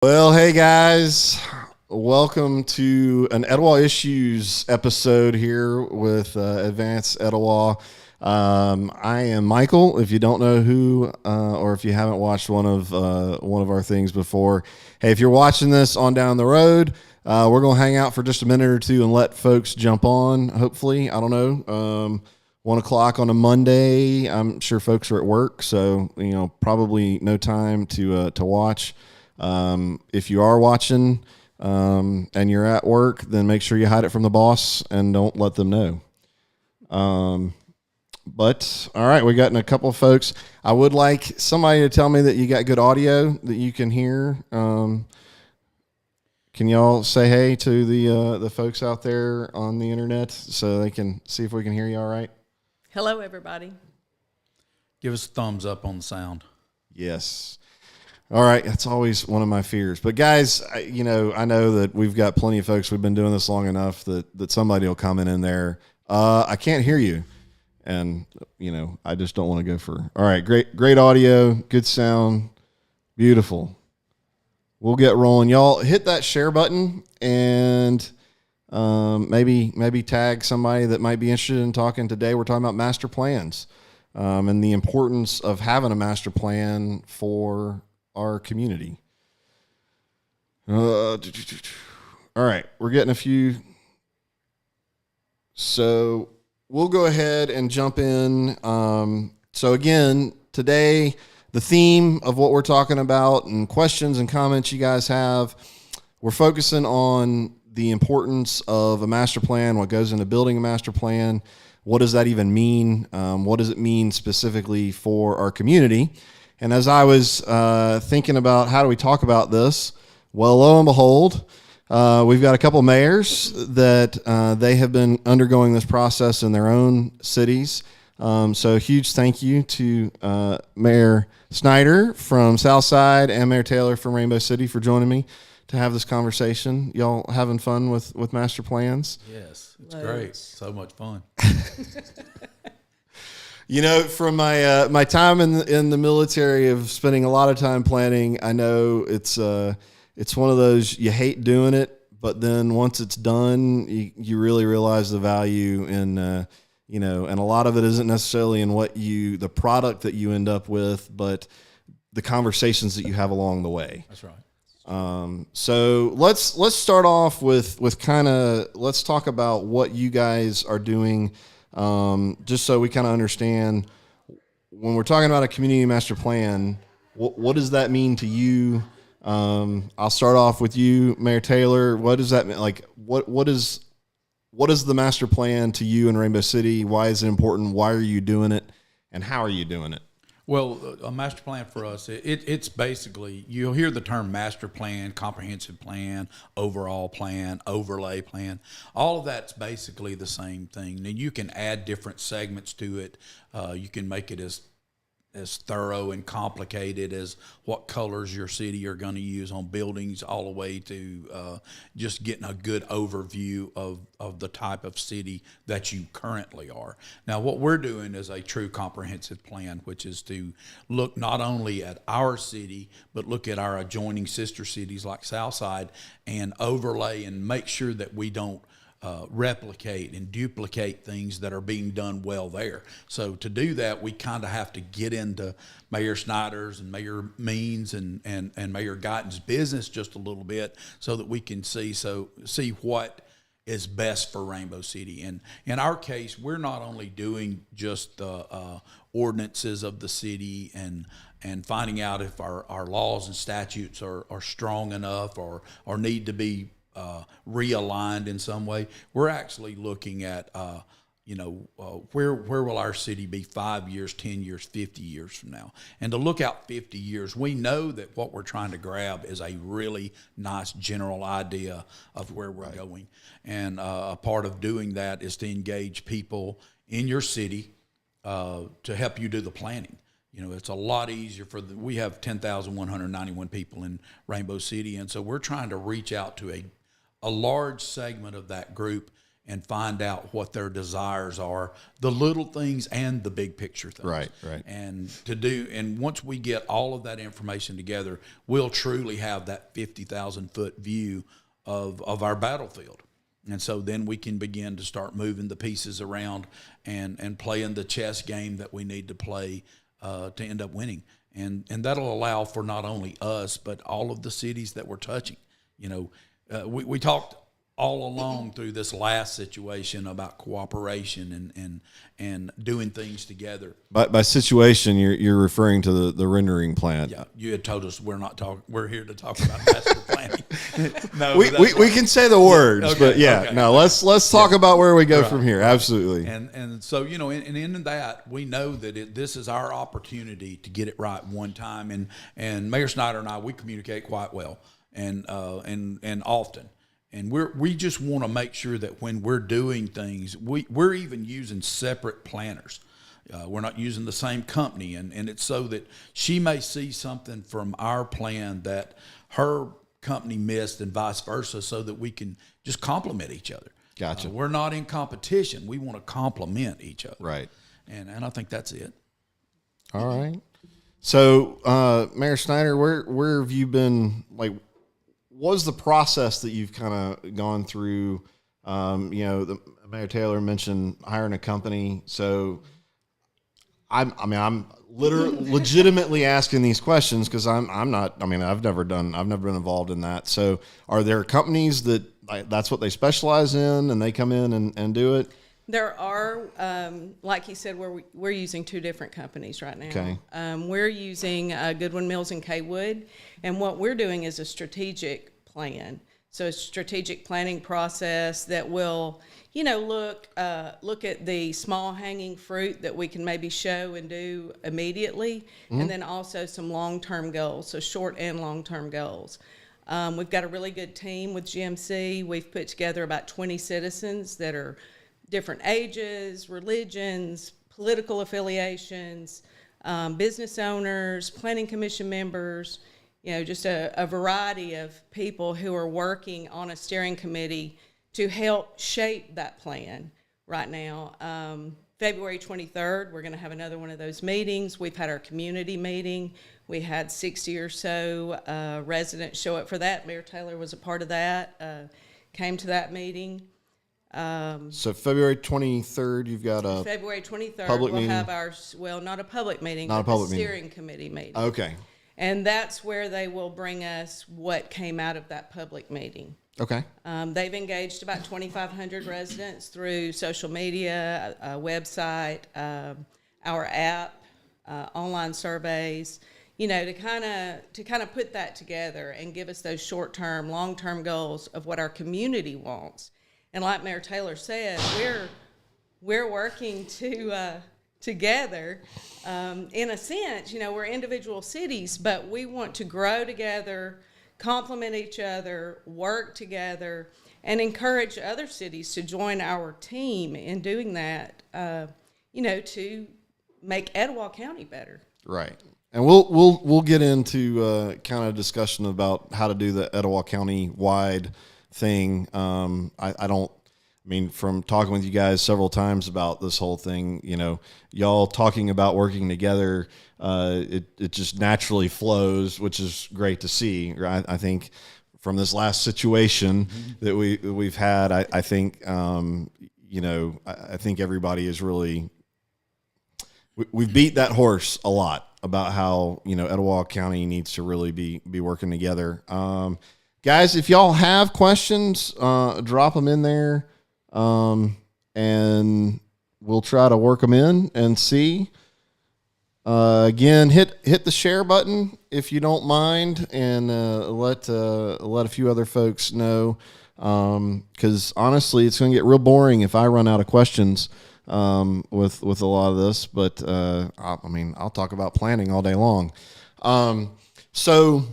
Well, hey guys, welcome to an Etowah Issues episode here with Advanced Etowah. I am Michael. If you don't know who, or if you haven't watched one of our things before, hey, if you're watching this on down the road, we're gonna hang out for just a minute or two and let folks jump on. Hopefully, I don't know. 1 o'clock on a Monday. I'm sure folks are at work, so probably no time to watch. If you are watching and you're at work, then make sure you hide it from the boss and don't let them know. But all right, we got a couple of folks. I would like somebody to tell me that you got good audio that you can hear. Can y'all say hey to the folks out there on the internet so they can see if we can hear you all right? Hello, everybody. Give us a thumbs up on the sound. Yes. All right, that's always one of my fears. But guys, I know that we've got plenty of folks. We've been doing this long enough that somebody will comment in there. I can't hear you, and I just don't want to go for. All right, great audio, good sound, beautiful. We'll get rolling, y'all. Hit that share button and maybe tag somebody that might be interested in talking today. We're talking about master plans and the importance of having a master plan for our community. All right, we're getting a few. So we'll go ahead and jump in. So again, today, the theme of what we're talking about and questions and comments you guys have, we're focusing on the importance of a master plan, what goes into building a master plan, what does that even mean, what does it mean specifically for our community. And as I was thinking about how do we talk about this, well, lo and behold, we've got a couple mayors that they have been undergoing this process in their own cities. So huge thank you to Mayor Snyder from Southside and Mayor Taylor from Rainbow City for joining me to have this conversation. Y'all having fun with master plans? Yes, it's great. So much fun. From my time in the military of spending a lot of time planning, I know it's one of those you hate doing it, but then once it's done, you really realize the value in and a lot of it isn't necessarily in the product that you end up with, but the conversations that you have along the way. That's right. So let's start off with let's talk about what you guys are doing. Just so we kind of understand when we're talking about a community master plan, what does that mean to you? I'll start off with you, Mayor Taylor. What does that mean? Like, what is the master plan to you in Rainbow City? Why is it important? Why are you doing it? And how are you doing it? Well, a master plan for us, it's basically, you'll hear the term master plan, comprehensive plan, overall plan, overlay plan. All of that's basically the same thing. And you can add different segments to it. You can make it as thorough and complicated as what colors your city are going to use on buildings, all the way to just getting a good overview of the type of city that you currently are. Now, what we're doing is a true comprehensive plan, which is to look not only at our city, but look at our adjoining sister cities like Southside and overlay and make sure that we don't replicate and duplicate things that are being done well there. So to do that, we kind of have to get into Mayor Snyder's and Mayor Means and Mayor Guyton's business just a little bit so that we can see what is best for Rainbow City. And in our case, we're not only doing just the ordinances of the city and finding out if our laws and statutes are strong enough or need to be realigned in some way. We're actually looking at, where will our city be 5 years, 10 years, 50 years from now? And to look out 50 years, we know that what we're trying to grab is a really nice general idea of where we're going. And a part of doing that is to engage people in your city to help you do the planning. It's a lot easier we have 10,191 people in Rainbow City, and so we're trying to reach out to a large segment of that group and find out what their desires are, the little things and the big picture things. Right. And once we get all of that information together, we'll truly have that 50,000 foot view of our battlefield. And so then we can begin to start moving the pieces around and playing the chess game that we need to play to end up winning. And that'll allow for not only us, but all of the cities that we're touching. We talked all along through this last situation about cooperation and doing things together. By situation, you're referring to the rendering plant. Yeah, you had told us we're here to talk about master planning. No, we can say the words, okay, but okay. Let's talk about where we go from here. Absolutely. And so in that we know that this is our opportunity to get it right one time. And Mayor Snyder and I, we communicate quite well and often. And we just want to make sure that when we're doing things, we're even using separate planners. We're not using the same company, and it's so that she may see something from our plan that her company missed, and vice versa, so that we can just complement each other. Gotcha. We're not in competition. We want to complement each other. Right. And I think that's it. All right. So, Mayor Snyder, where have you been? Like, what was the process that you've kind of gone through? Mayor Taylor mentioned hiring a company. So I'm legitimately asking these questions because I'm not, I've never been involved in that. So are there companies that that's what they specialize in and they come in and do it? There are, like he said, we're using two different companies right now. Okay. We're using Goodwin Mills and Kaywood, and what we're doing is a strategic plan. So a strategic planning process that will, look at the small hanging fruit that we can maybe show and do immediately, and then also some long-term goals, so short and long-term goals. We've got a really good team with GMC. We've put together about 20 citizens that are different ages, religions, political affiliations, business owners, planning commission members, just a variety of people who are working on a steering committee to help shape that plan right now. February 23rd, we're going to have another one of those meetings. We've had our community meeting. We had 60 or so residents show up for that. Mayor Taylor was a part of that, came to that meeting. So February 23rd, you've got a February 23rd, public we'll meeting? have our, not a public meeting, Not a but public the meeting. steering committee meeting. Okay. And that's where they will bring us what came out of that public meeting. Okay. They've engaged about 2,500 residents through social media, a website, our app, online surveys, to kind of put that together and give us those short-term, long-term goals of what our community wants. And like Mayor Taylor said, we're working together. In a sense, we're individual cities, but we want to grow together, complement each other, work together, and encourage other cities to join our team in doing that, to make Etowah County better. Right. And we'll get into kind of discussion about how to do the Etowah County wide thing. From talking with you guys several times about this whole thing, y'all talking about working together, it just naturally flows, which is great to see. Right? I think from this last situation that we've had, I think I think everybody is really we've beat that horse a lot about how Etowah County needs to really be working together. Guys, if y'all have questions, drop them in there. And we'll try to work them in and see. Again, hit the share button if you don't mind, and let a few other folks know. Because honestly, it's going to get real boring if I run out of questions with a lot of this. But I'll talk about planning all day long. So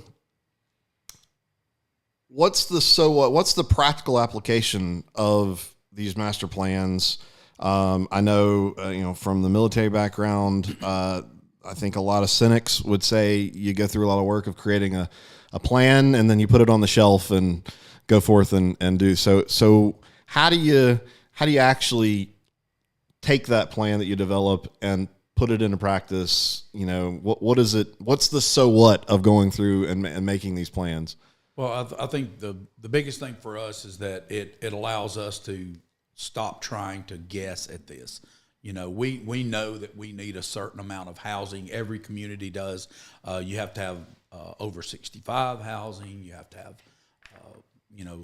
what's the practical application of these master plans? I know, from the military background, I think a lot of cynics would say you go through a lot of work of creating a plan and then you put it on the shelf and go forth and do so. So how do you how do you actually take that plan that you develop and put it into practice? What is it? What's the so what of going through and making these plans? Well, I think the biggest thing for us is that it allows us to stop trying to guess at this. We know that we need a certain amount of housing. Every community does. You have to have over 65 housing. You have to have,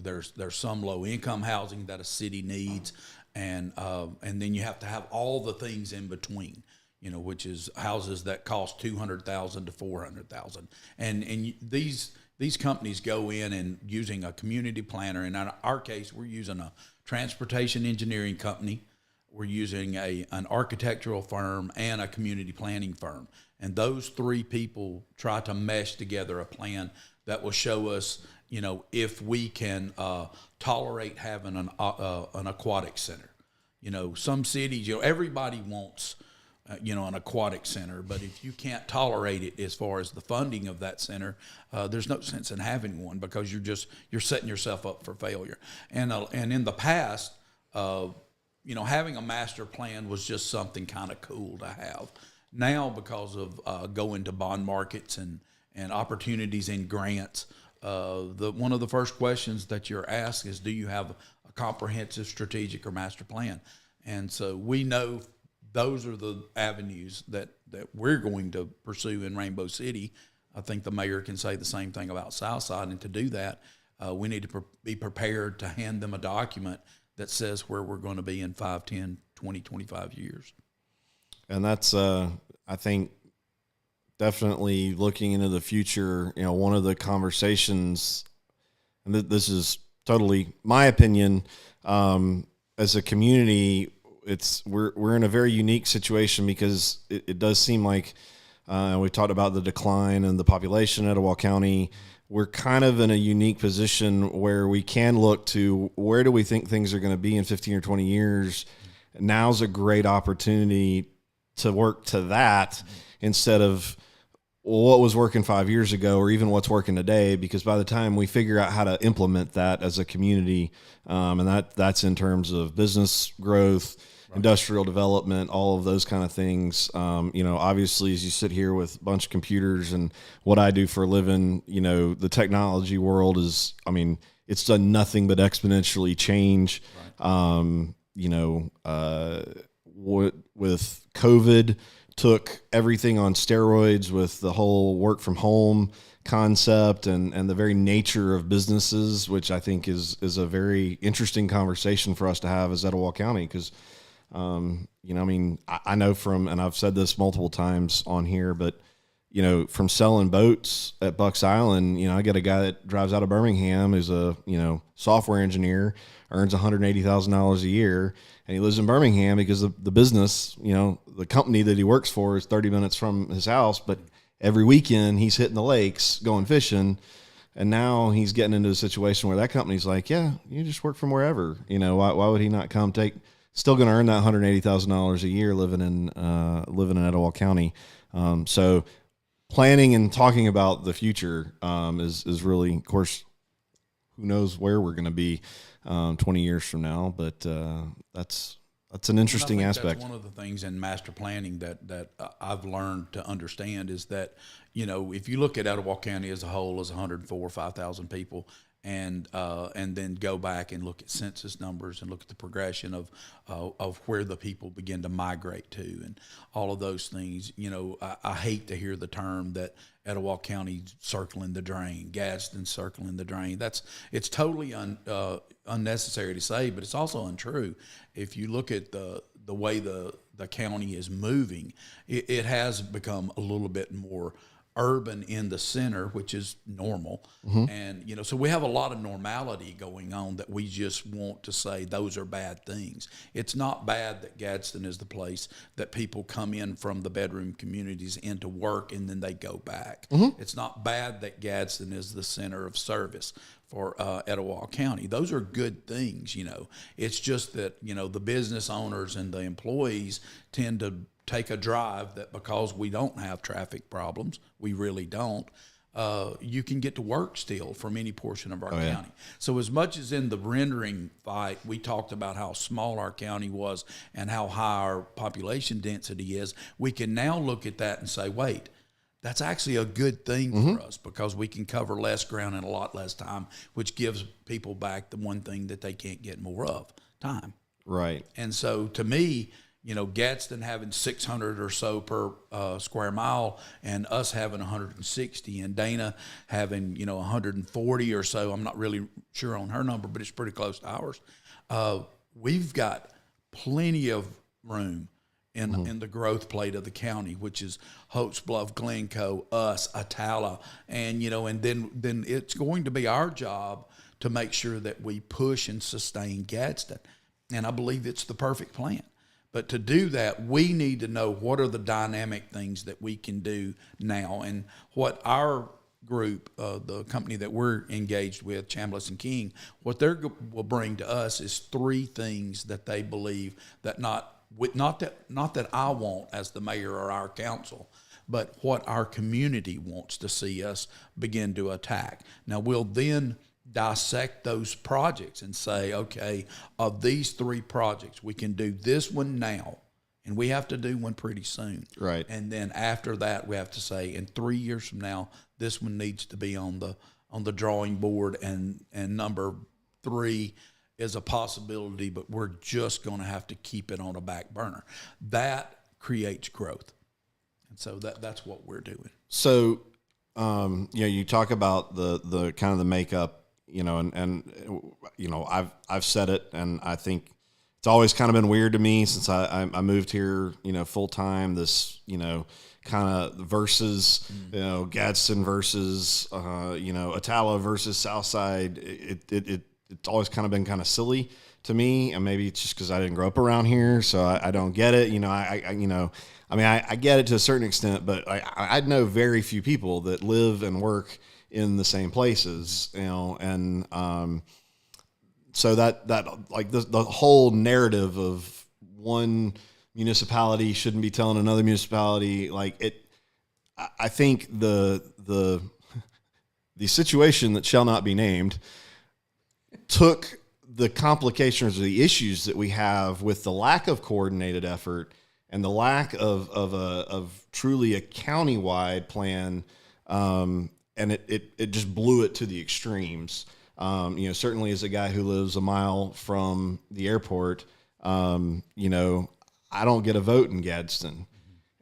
there's some low income housing that a city needs, and then you have to have all the things in between. Which is houses that cost $200,000 to $400,000, and these companies go in and using a community planner. And in our case, we're using a transportation engineering company. We're using an architectural firm and a community planning firm. And those three people try to mesh together a plan that will show us, if we can tolerate having an aquatic center. Some cities, everybody wants an aquatic center, but if you can't tolerate it as far as the funding of that center, there's no sense in having one, because you're setting yourself up for failure. And in the past, having a master plan was just something kind of cool to have. Now, because of going to bond markets and opportunities in grants, one of the first questions that you're asked is, do you have a comprehensive strategic or master plan? And so we know those are the avenues that we're going to pursue in Rainbow City. I think the mayor can say the same thing about Southside. And to do that, we need to be prepared to hand them a document that says where we're going to be in 5, 10, 20, 25 years. And that's, I think, definitely looking into the future. One of the conversations, and this is totally my opinion, as a community, we're in a very unique situation, because it does seem like we talked about the decline in the population in Etowah County. We're kind of in a unique position where we can look to where do we think things are going to be in 15 or 20 years. Now's a great opportunity to work to that instead of what was working 5 years ago or even what's working today, because by the time we figure out how to implement that as a community, and that's in terms of business growth, industrial development, all of those kind of things. Obviously, as you sit here with a bunch of computers and what I do for a living, the technology world is, it's done nothing but exponentially change. Right. With COVID, took everything on steroids with the whole work from home concept and the very nature of businesses, which I think is a very interesting conversation for us to have as Etowah County, because I know from, and I've said this multiple times on here, but, from selling boats at Bucks Island, I get a guy that drives out of Birmingham who's a, software engineer, earns $180,000 a year, and he lives in Birmingham because the business, the company that he works for is 30 minutes from his house, but every weekend he's hitting the lakes going fishing. And now he's getting into a situation where that company's like, yeah, you just work from wherever, why would he not come still going to earn that $180,000 a year living in Etowah County. So planning and talking about the future is really, of course, who knows where we're going to be 20 years from now, but that's an interesting aspect. That's one of the things in master planning that I've learned to understand is that, if you look at Etowah County as a whole as 104 or 5,000 people, and then go back and look at census numbers and look at the progression of where the people begin to migrate to and all of those things. I hate to hear the term that Etowah County's circling the drain, Gadsden circling the drain. It's totally unnecessary to say, but it's also untrue. If you look at the way the county is moving, it has become a little bit more urban in the center, which is normal. Mm-hmm. And, so we have a lot of normality going on that we just want to say those are bad things. It's not bad that Gadsden is the place that people come in from the bedroom communities into work and then they go back. Mm-hmm. It's not bad that Gadsden is the center of service for Etowah County. Those are good things, It's just that, the business owners and the employees tend to take a drive that because we don't have traffic problems, we really don't, you can get to work still from any portion of our yeah. county. So as much as in the rendering fight, we talked about how small our county was and how high our population density is, we can now look at that and say, wait, that's actually a good thing for us because we can cover less ground in a lot less time, which gives people back the one thing that they can't get more of, time. Right. And so to me, Gadsden having 600 or so per square mile and us having 160 and Dana having, 140 or so. I'm not really sure on her number, but it's pretty close to ours. We've got plenty of room in the growth plate of the county, which is Holtz Bluff, Glencoe, us, Etowah, and then it's going to be our job to make sure that we push and sustain Gadsden. And I believe it's the perfect plan. But to do that, we need to know what are the dynamic things that we can do now. And what our group, the company that we're engaged with, Chambliss and King, what they will bring to us is 3 things that they believe that not that I want as the mayor or our council, but what our community wants to see us begin to attack. Now, we'll then dissect those projects and say, okay, of these 3 projects, we can do this one now, and we have to do one pretty soon. Right. And then after that, we have to say, in 3 years from now, this one needs to be on the drawing board, and number 3 is a possibility, but we're just going to have to keep it on a back burner. That creates growth. And so that's what we're doing. So, you talk about the kind of the makeup, and I've said it, and I think it's always kind of been weird to me since I moved here, full time. This, kind of versus, Gadsden versus, Etowah versus Southside. It's always kind of been kind of silly to me, and maybe it's just because I didn't grow up around here, so I don't get it. I get it to a certain extent, but I know very few people that live and work in the same places, and so that like the whole narrative of one municipality shouldn't be telling another municipality, like it. I think the situation that shall not be named took the complications or the issues that we have with the lack of coordinated effort and the lack of truly a countywide plan, and it just blew it to the extremes. Certainly as a guy who lives a mile from the airport, I don't get a vote in Gadsden.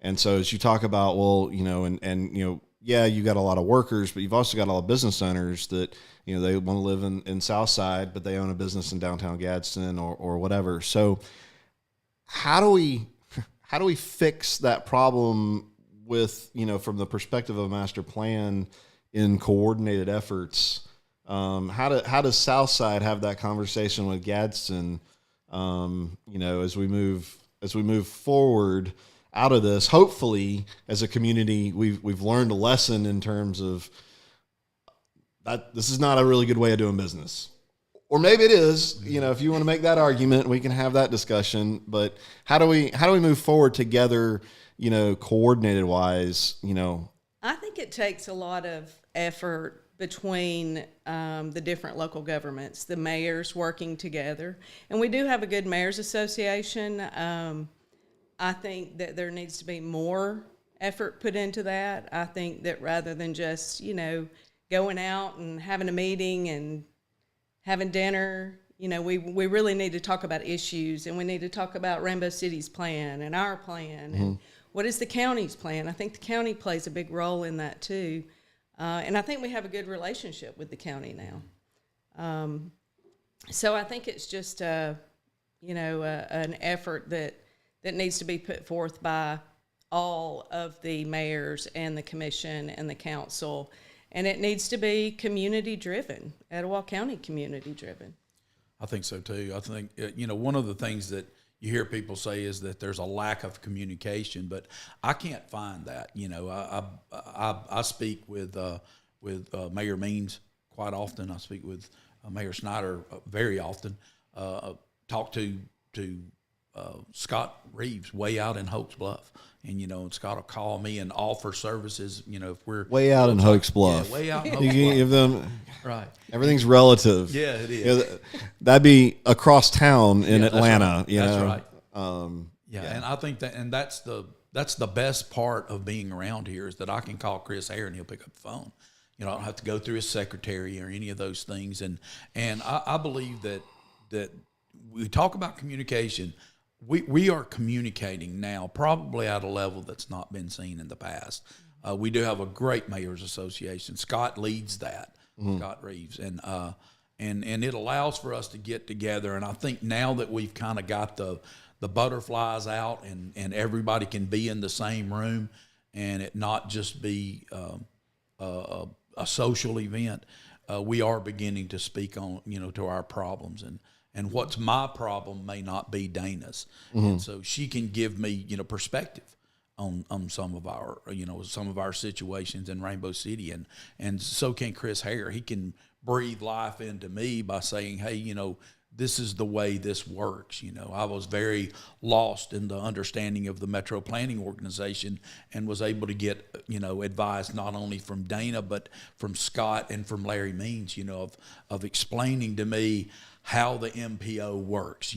And so as you talk about, yeah, you got a lot of workers, but you've also got a lot of business owners that, they want to live in Southside, but they own a business in downtown Gadsden or whatever. So how do we fix that problem with, from the perspective of a master plan in coordinated efforts? How does Southside have that conversation with Gadsden, as we move forward out of this? Hopefully, as a community, we've learned a lesson in terms of that this is not a really good way of doing business. Or maybe it is. If you want to make that argument, we can have that discussion. But how do we move forward together, coordinated wise? I think it takes a lot of effort between the different local governments, the mayors working together. And we do have a good mayors association. I think that there needs to be more effort put into that. I think that rather than just, going out and having a meeting and having dinner, we really need to talk about issues, and we need to talk about Rainbow City's plan and our plan, and what is the county's plan. I think the county plays a big role in that too. And I think we have a good relationship with the county now. So I think it's just, an effort that needs to be put forth by all of the mayors and the commission and the council. And it needs to be community-driven, Etowah County community-driven. I think so, too. I think, one of the things that you hear people say is that there's a lack of communication, but I can't find that. I speak with Mayor Means quite often. I speak with Mayor Snyder very often. Talk to Scott Reeves way out in Hoax Bluff. And, Scott will call me and offer services, if we're Way out in Hoax Bluff. Yeah, way out in Hoax You Bluff. can give them Right. everything's relative. Yeah, it is. That'd be across town in Yeah, Atlanta. That's right. Yeah. And I think that's the best part of being around here is that I can call Chris Hare and he'll pick up the phone. I don't have to go through his secretary or any of those things. And I believe that we talk about communication. We are communicating now probably at a level that's not been seen in the past. We do have a great mayor's association. Scott leads that, Scott Reeves, and it allows for us to get together. And I think now that we've kind of got the butterflies out and everybody can be in the same room and it not just be a social event, we are beginning to speak on, to our problems. And what's my problem may not be Dana's. And so she can give me, perspective on some of our situations in Rainbow City. And so can Chris Hare. He can breathe life into me by saying, hey, this is the way this works. I was very lost in the understanding of the Metro Planning Organization and was able to get, advice not only from Dana, but from Scott and from Larry Means, of explaining to me how the MPO works,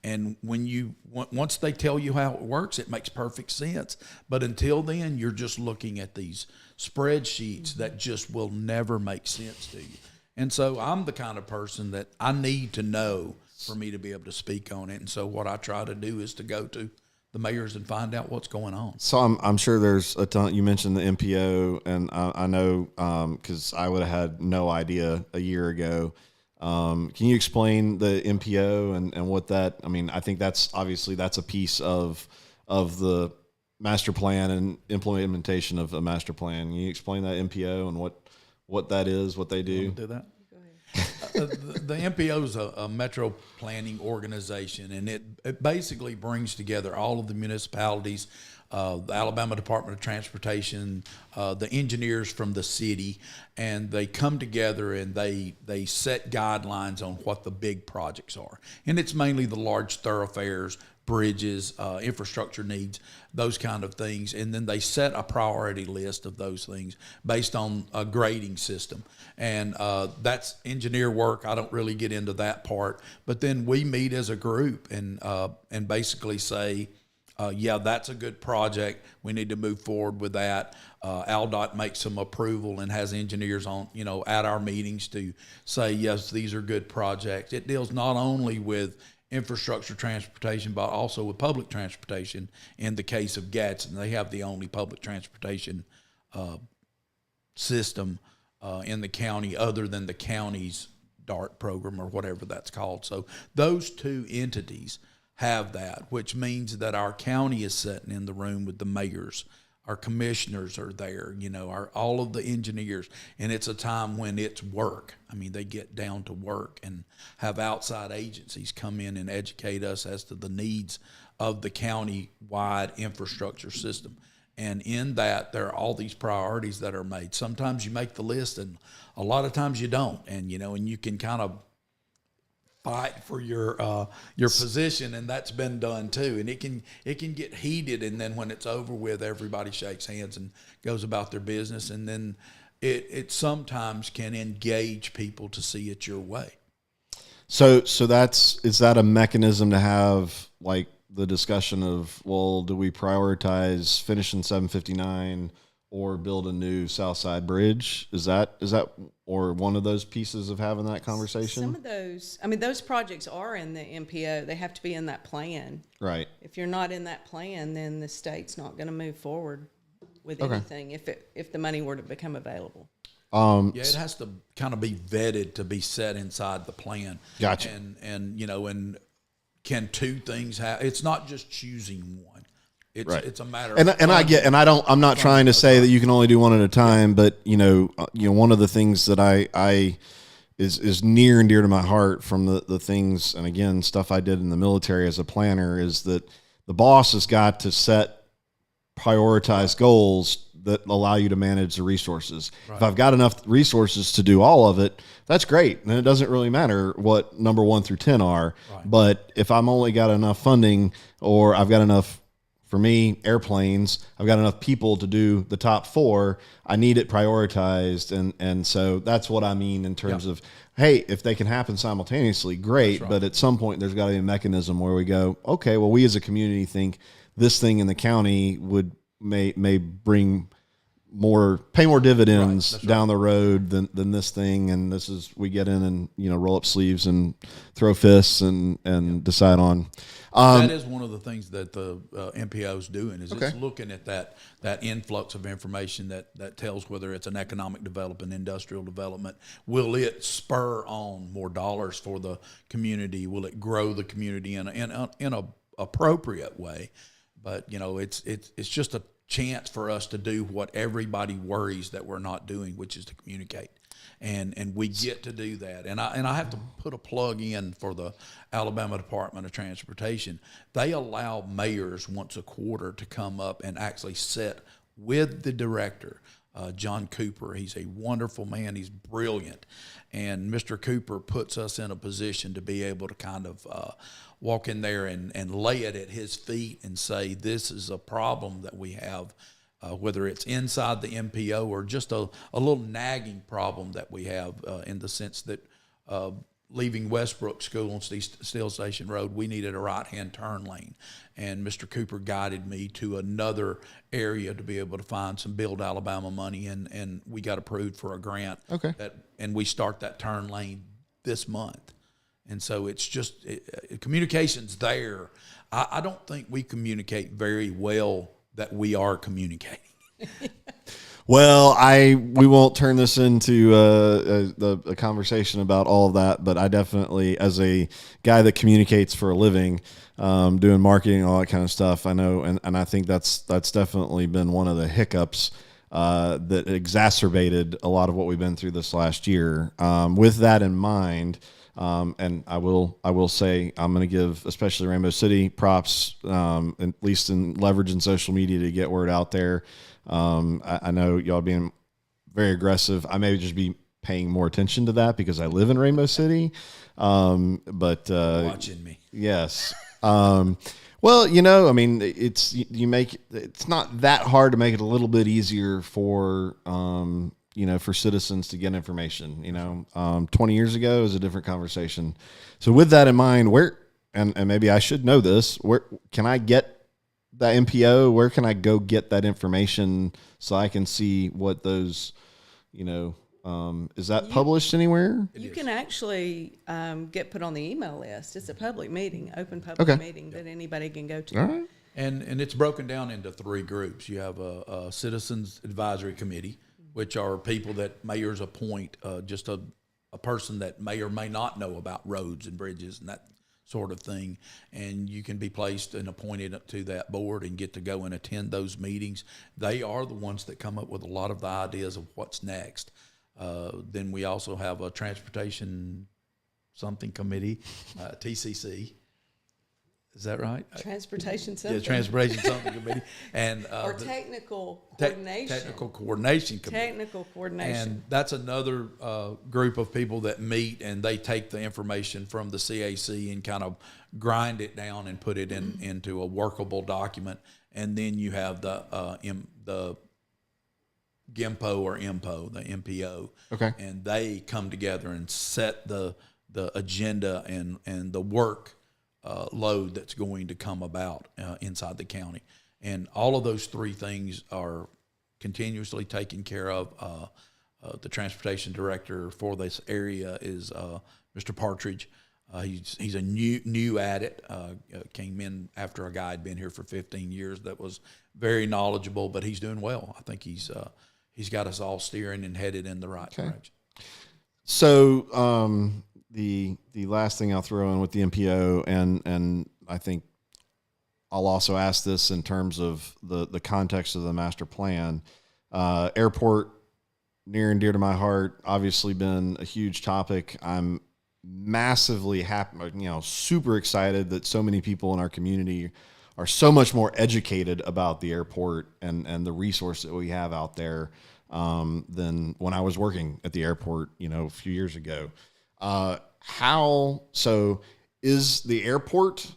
and once they tell you how it works, it makes perfect sense. But until then, you're just looking at these spreadsheets that just will never make sense to you. And so I'm the kind of person that I need to know for me to be able to speak on it. And so what I try to do is to go to the mayors and find out what's going on. So I'm sure there's a ton. You mentioned the MPO, and I know because I would have had no idea a year ago. Can you explain the MPO and what that? I mean, I think that's a piece of the master plan and implementation of a master plan. Can you explain that MPO and what that is, what they do? Do that. The MPO is a metro planning organization, and it basically brings together all of the municipalities, the Alabama Department of Transportation, the engineers from the city, and they come together and they set guidelines on what the big projects are. And it's mainly the large thoroughfares, bridges, infrastructure needs, those kind of things. And then they set a priority list of those things based on a grading system. And that's engineer work. I don't really get into that part. But then we meet as a group and basically say, yeah, that's a good project. We need to move forward with that. AlDOT makes some approval and has engineers on, at our meetings to say, yes, these are good projects. It deals not only with infrastructure transportation, but also with public transportation. In the case of Gadsden, they have the only public transportation system in the county other than the county's DART program or whatever that's called. So those two entities have that, which means that our county is sitting in the room with the mayors. Our commissioners are there, all of the engineers, and it's a time when it's work. I mean, they get down to work and have outside agencies come in and educate us as to the needs of the county-wide infrastructure system. And in that, there are all these priorities that are made. Sometimes you make the list, and a lot of times you don't. And and you can kind of fight for your position, and that's been done too. And it can get heated, and then when it's over with, everybody shakes hands and goes about their business, and then it sometimes can engage people to see it your way. So is that a mechanism to have like the discussion of, well, do we prioritize finishing 759 or build a new Southside bridge? Is that or one of those pieces of having that conversation? Some of those, those projects are in the MPO. They have to be in that plan. Right. If you're not in that plan, then the state's not going to move forward with anything if the money were to become available. It has to kind of be vetted to be set inside the plan. Gotcha. And can two things happen? It's not just choosing one. It's a matter of I'm not trying to say that you can only do one at a time, but one of the things that I is near and dear to my heart from the things, and again, stuff I did in the military as a planner, is that the boss has got to set prioritized goals that allow you to manage the resources. If I've got enough resources to do all of it, that's great. And it doesn't really matter what number 1 through 10 are. Right. But if I'm only got enough funding, or I've got enough, for me, airplanes, I've got enough people to do the top 4, I need it prioritized. And so that's what I mean in terms of, hey, if they can happen simultaneously, great. Right. But at some point, there's got to be a mechanism where we go, okay, well, we as a community think this thing in the county may bring pay more dividends down the road than this thing. And this is, we get in and, roll up sleeves and throw fists and decide on. That is one of the things that the MPO is doing, is it's looking at that influx of information that tells whether it's an economic development, industrial development. Will it spur on more dollars for the community? Will it grow the community in a appropriate way? But it's just a chance for us to do what everybody worries that we're not doing, which is to communicate. And we get to do that. And I have to put a plug in for the Alabama Department of Transportation. They allow mayors once a quarter to come up and actually sit with the director, John Cooper. He's a wonderful man. He's brilliant. And Mr. Cooper puts us in a position to be able to kind of walk in there and lay it at his feet and say, this is a problem that we have. Whether it's inside the MPO or just a little nagging problem that we have in the sense that leaving Westbrook School on Steel Station Road, we needed a right-hand turn lane. And Mr. Cooper guided me to another area to be able to find some Build Alabama money, and we got approved for a grant. Okay. And we start that turn lane this month. And so it's just communication's there. I don't think we communicate very well that we are communicating. Well, we won't turn this into a conversation about all of that, but I definitely, as a guy that communicates for a living, doing marketing and all that kind of stuff, I know, and I think that's definitely been one of the hiccups that exacerbated a lot of what we've been through this last year. With that in mind, and I will say I'm going to give especially Rainbow City props, at least in leveraging social media to get word out there. I know y'all being very aggressive. I may just be paying more attention to that because I live in Rainbow City. But watching me, yes. Well, I mean, it's not that hard to make it a little bit easier for for citizens to get information. 20 years ago is a different conversation. So with that in mind, and maybe I should know this, where can I get that MPO? Where can I go get that information so I can see what those, is that published anywhere? You can actually get put on the email list. It's a public meeting, open public meeting that anybody can go to. All right. And it's broken down into 3 groups. You have a Citizens Advisory Committee, which are people that mayors appoint, just a person that may or may not know about roads and bridges and that sort of thing. And you can be placed and appointed to that board and get to go and attend those meetings. They are the ones that come up with a lot of the ideas of what's next. Then we also have a Transportation something committee, TCC. Is that right? Transportation something. Yeah, Transportation something committee. And or technical coordination. Technical coordination committee. Technical coordination. And that's another group of people that meet, and they take the information from the CAC and kind of grind it down and put it into a workable document. And then you have the GIMPO or IMPO, the MPO. Okay. And they come together and set the agenda and the work load that's going to come about inside the county. And all of those 3 things are continuously taken care of. The transportation director for this area is Mr. Partridge. He's a new at it. Came in after a guy had been here for 15 years that was very knowledgeable, but he's doing well. I think he's got us all steering and headed in the right direction. So the last thing I'll throw in with the MPO, and I think I'll also ask this in terms of the context of the master plan. Airport, near and dear to my heart, obviously been a huge topic. I'm massively happy, super excited that so many people in our community are so much more educated about the airport and the resource that we have out there than when I was working at the airport, a few years ago. So is the airport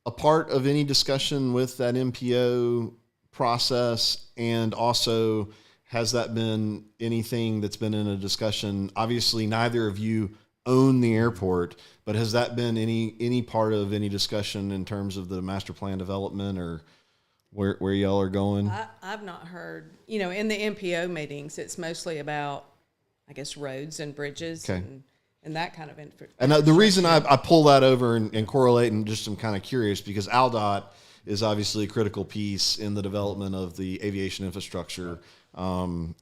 a part of any discussion with that MPO process? And also, has that been anything that's been in a discussion? Obviously, neither of you own the airport, but has that been any part of any discussion in terms of the master plan development or where y'all are going? I've not heard, in the MPO meetings, it's mostly about, I guess, roads and bridges and that kind of infrastructure. And the reason I pull that over and correlate, and just I'm kind of curious, because ALDOT is obviously a critical piece in the development of the aviation infrastructure. So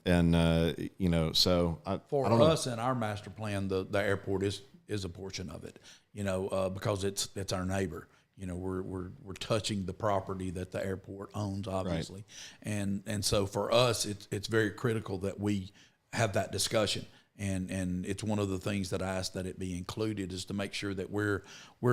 for us in our master plan, the airport is a portion of it, because it's our neighbor. We're touching the property that the airport owns, obviously. Right. And so for us, it's very critical that we have that discussion. And it's one of the things that I ask that it be included, is to make sure that we're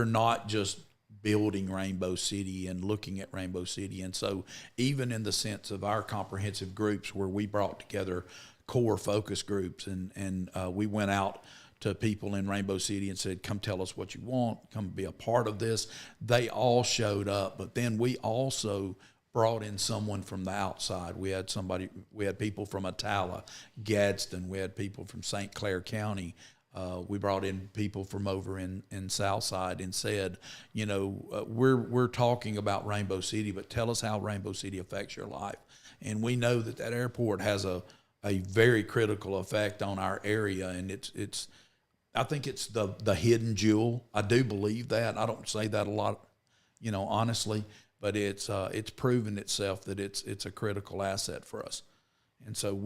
not just building Rainbow City and looking at Rainbow City. And so even in the sense of our comprehensive groups, where we brought together core focus groups and we went out to people in Rainbow City and said, come tell us what you want, come be a part of this. They all showed up, but then we also brought in someone from the outside. We had people from Etowah, Gadsden, we had people from St. Clair County. We brought in people from over in Southside and said, we're talking about Rainbow City, but tell us how Rainbow City affects your life. And we know that airport has a very critical effect on our area, and I think it's the hidden jewel. I do believe that. I don't say that a lot, honestly, but it's proven itself that it's a critical asset for us. And so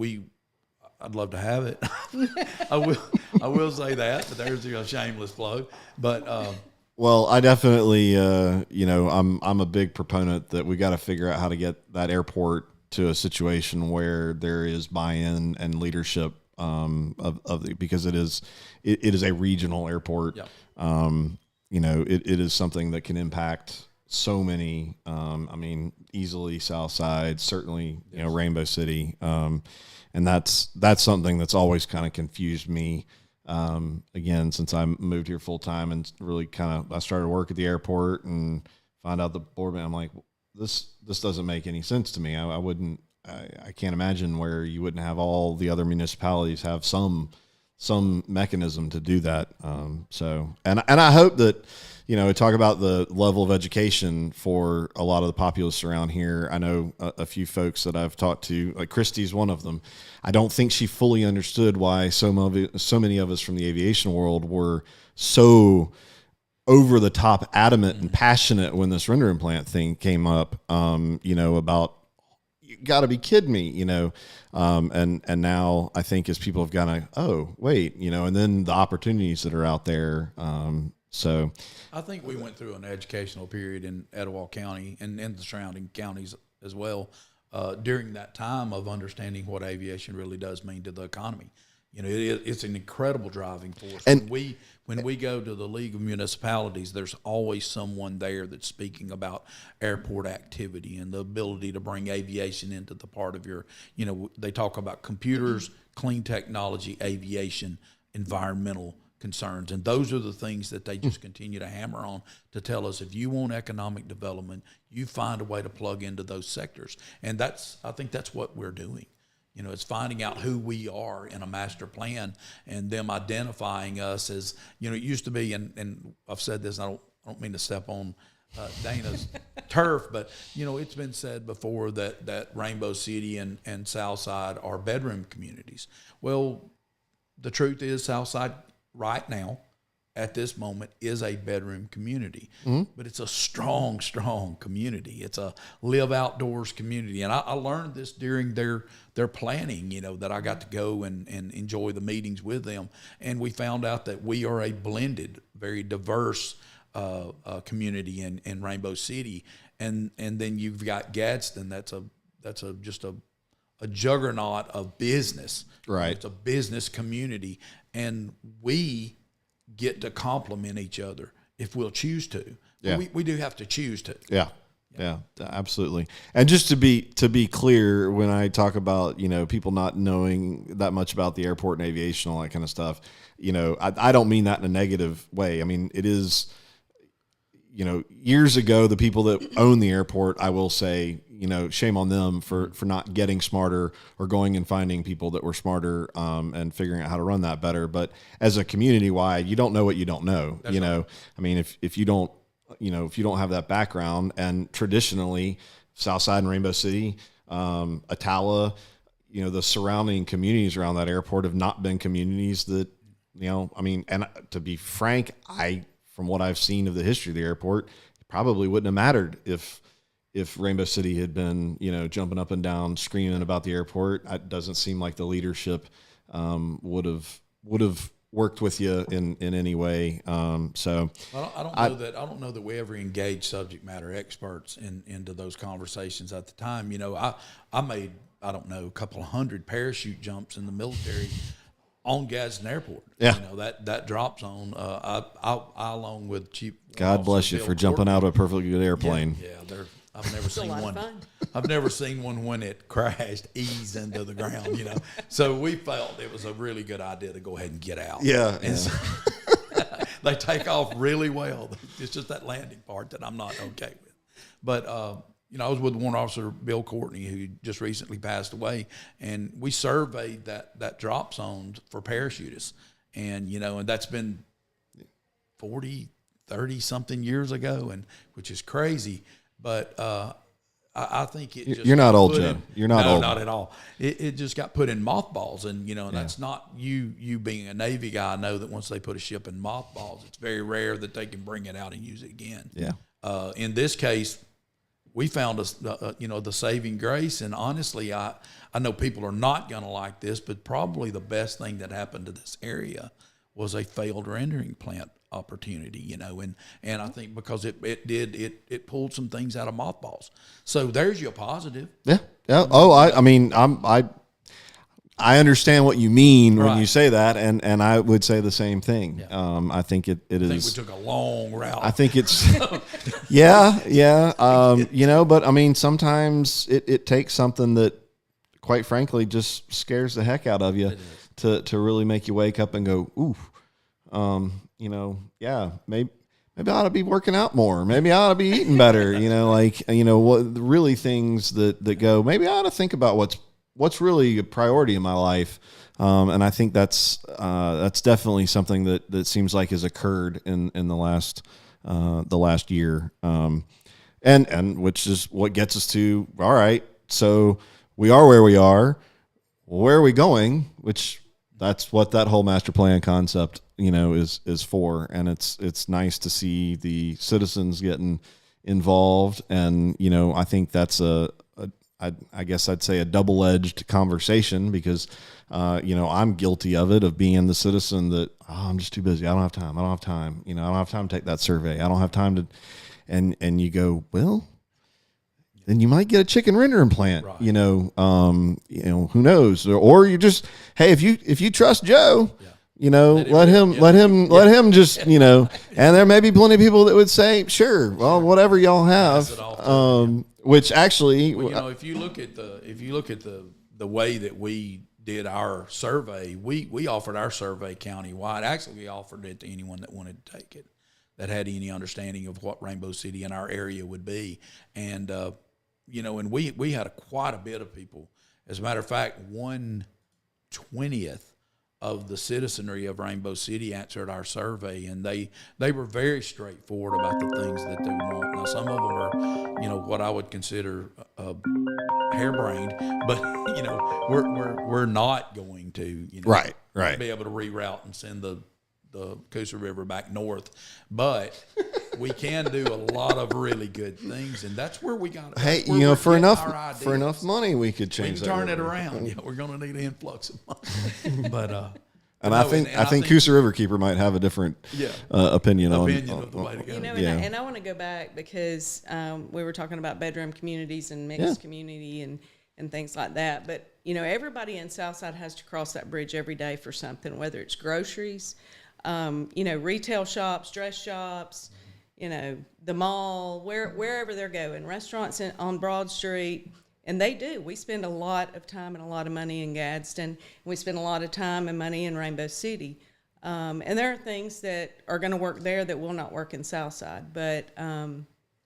I'd love to have it. I will say that, but there's a shameless plug. But well, I definitely I'm a big proponent that we got to figure out how to get that airport to a situation where there is buy-in and leadership because it is a regional airport. Yep. It is something that can impact so many. Easily Southside, certainly Rainbow City, and that's something that's always kind of confused me. Again, since I moved here full time and really I started work at the airport and found out the board, I'm like, this doesn't make any sense to me. I can't imagine where you wouldn't have all the other municipalities have some mechanism to do that. And I hope that, talk about the level of education for a lot of the populace around here. I know a few folks that I've talked to, like Christy's one of them. I don't think she fully understood why so many of us from the aviation world were so over the top adamant and passionate when this render implant thing came up, about, you got to be kidding me, and now I think as people have gone, oh, wait, and then the opportunities that are out there. So I think we went through an educational period in Etowah County and in the surrounding counties as well during that time of understanding what aviation really does mean to the economy. It's an incredible driving force. And when we go to the League of Municipalities, there's always someone there that's speaking about airport activity and the ability to bring aviation into the part of your, they talk about computers, clean technology, aviation, environmental concerns. And those are the things that they just continue to hammer on to tell us, if you want economic development, you find a way to plug into those sectors. And I think that's what we're doing. It's finding out who we are in a master plan and them identifying us as, it used to be, and I've said this, and I don't mean to step on Dana's turf, but, it's been said before that Rainbow City and Southside are bedroom communities. Well, the truth is Southside right now, at this moment, is a bedroom community, but it's a strong, strong community. It's a live outdoors community. And I learned this during their planning, that I got to go and enjoy the meetings with them. And we found out that we are a blended, very diverse community in Rainbow City. And then you've got Gadsden. That's just a juggernaut of business. Right. It's a business community. And we get to complement each other if we'll choose to. Yeah. We do have to choose to. Yeah. Yeah, absolutely. And just to be clear, when I talk about, people not knowing that much about the airport and aviation, all that kind of stuff, I don't mean that in a negative way. I mean, it is, years ago, the people that own the airport, I will say, shame on them for not getting smarter or going and finding people that were smarter, and figuring out how to run that better. But as a community wide, you don't know what you don't know. That's right. I mean, if you don't, if you don't have that background, and traditionally Southside and Rainbow City, Etowah, the surrounding communities around that airport have not been communities that, I mean, and to be frank, from what I've seen of the history of the airport, it probably wouldn't have mattered if Rainbow City had been, jumping up and down, screaming about the airport. It doesn't seem like the leadership would have worked with you in any way. So I don't know that we ever engaged subject matter experts into those conversations at the time. I made, I don't know, a couple of hundred parachute jumps in the military on Gadsden Airport. Yeah. That drop zone. I along with Chief. God bless you for jumping out of a perfectly good airplane. Yeah, I've never seen one. Fun. I've never seen one when it crashed, ease into the ground. So we felt it was a really good idea to go ahead and get out. Yeah. And so they take off really well. It's just that landing part that I'm not okay with. But I was with Warrant Officer Bill Courtney, who just recently passed away, and we surveyed that drop zone for parachutists, and and that's been 40, 30 something years ago, and which is crazy. But I think it just you're not old, Joe. You're not old. No, not at all. It just got put in mothballs, and that's not you being a Navy guy. I know that once they put a ship in mothballs, it's very rare that they can bring it out and use it again. Yeah. In this case, we found the saving grace, and honestly, I know people are not going to like this, but probably the best thing that happened to this area was a failed rendering plant opportunity, and I think because it pulled some things out of mothballs. So there's your positive. Yeah. Oh, I mean, I understand what you mean when you say that, and I would say the same thing. Yeah. I think it is. I think we took a long route. I think it's, yeah. But I mean, sometimes it takes something that, quite frankly, just scares the heck out of you to really make you wake up and go, ooh, maybe I ought to be working out more. Maybe I ought to be eating better. What really things that go, maybe I ought to think about what's really a priority in my life. And I think that's definitely something that seems like has occurred in the last year. And which is what gets us to, all right, so we are where we are. Where are we going? Which that's what that whole master plan concept, is for. And it's nice to see the citizens getting involved. And, I think that's I guess I'd say a double-edged conversation, because, I'm guilty of being the citizen that, I'm just too busy. I don't have time. I don't have time to take that survey. I don't have time to, and you go, well, then you might get a chicken rendering plant, right. Who knows? Or you just, hey, if you trust Joe, let him just, and there may be plenty of people that would say, sure, well, whatever y'all have, which actually, if you look at the way that we did our survey, we offered our survey countywide. Actually, we offered it to anyone that wanted to take it, that had any understanding of what Rainbow City in our area would be. And, and we had quite a bit of people. As a matter of fact, 1/20 of the citizenry of Rainbow City answered our survey, and they were very straightforward about the things that they want. Now, some of them are, what I would consider harebrained, but we're not going to, right, be able to reroute and send the Coosa River back north, but we can do a lot of really good things, and that's where we got. Hey, for enough money, we could change. We can turn it around. Yeah, we're going to need an influx of money, but. And I think Coosa River Keeper might have a different opinion of the way to go. And I want to go back because we were talking about bedroom communities and mixed community and things like that. But everybody in Southside has to cross that bridge every day for something, whether it's groceries, retail shops, dress shops, the mall, wherever they're going, restaurants on Broad Street. And they do. We spend a lot of time and a lot of money in Gadsden. We spend a lot of time and money in Rainbow City. And there are things that are going to work there that will not work in Southside. But,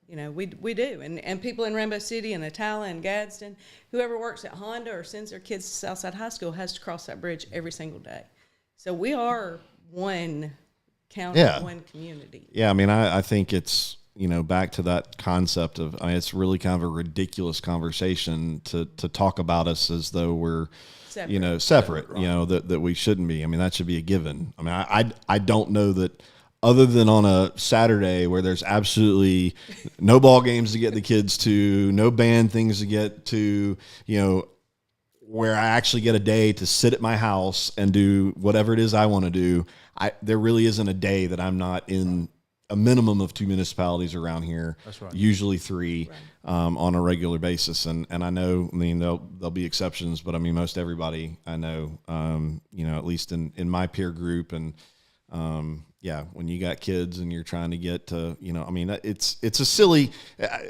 we do. And people in Rainbow City and Etowah and Gadsden, whoever works at Honda or sends their kids to Southside High School has to cross that bridge every single day. So we are one county, one community. Yeah, I mean, I think it's, back to that concept of, it's really kind of a ridiculous conversation to talk about us as though we're, separate, right. That we shouldn't be. I mean, that should be a given. I mean, I don't know that other than on a Saturday where there's absolutely no ball games to get the kids to, no band things to get to, where I actually get a day to sit at my house and do whatever it is I want to do. There really isn't a day that I'm not in a minimum of 2 municipalities around here. That's right. Usually 3 on a regular basis. And I know, there'll be exceptions, but I mean, most everybody I know, at least in my peer group. And when you got kids and you're trying to get to, it's a silly,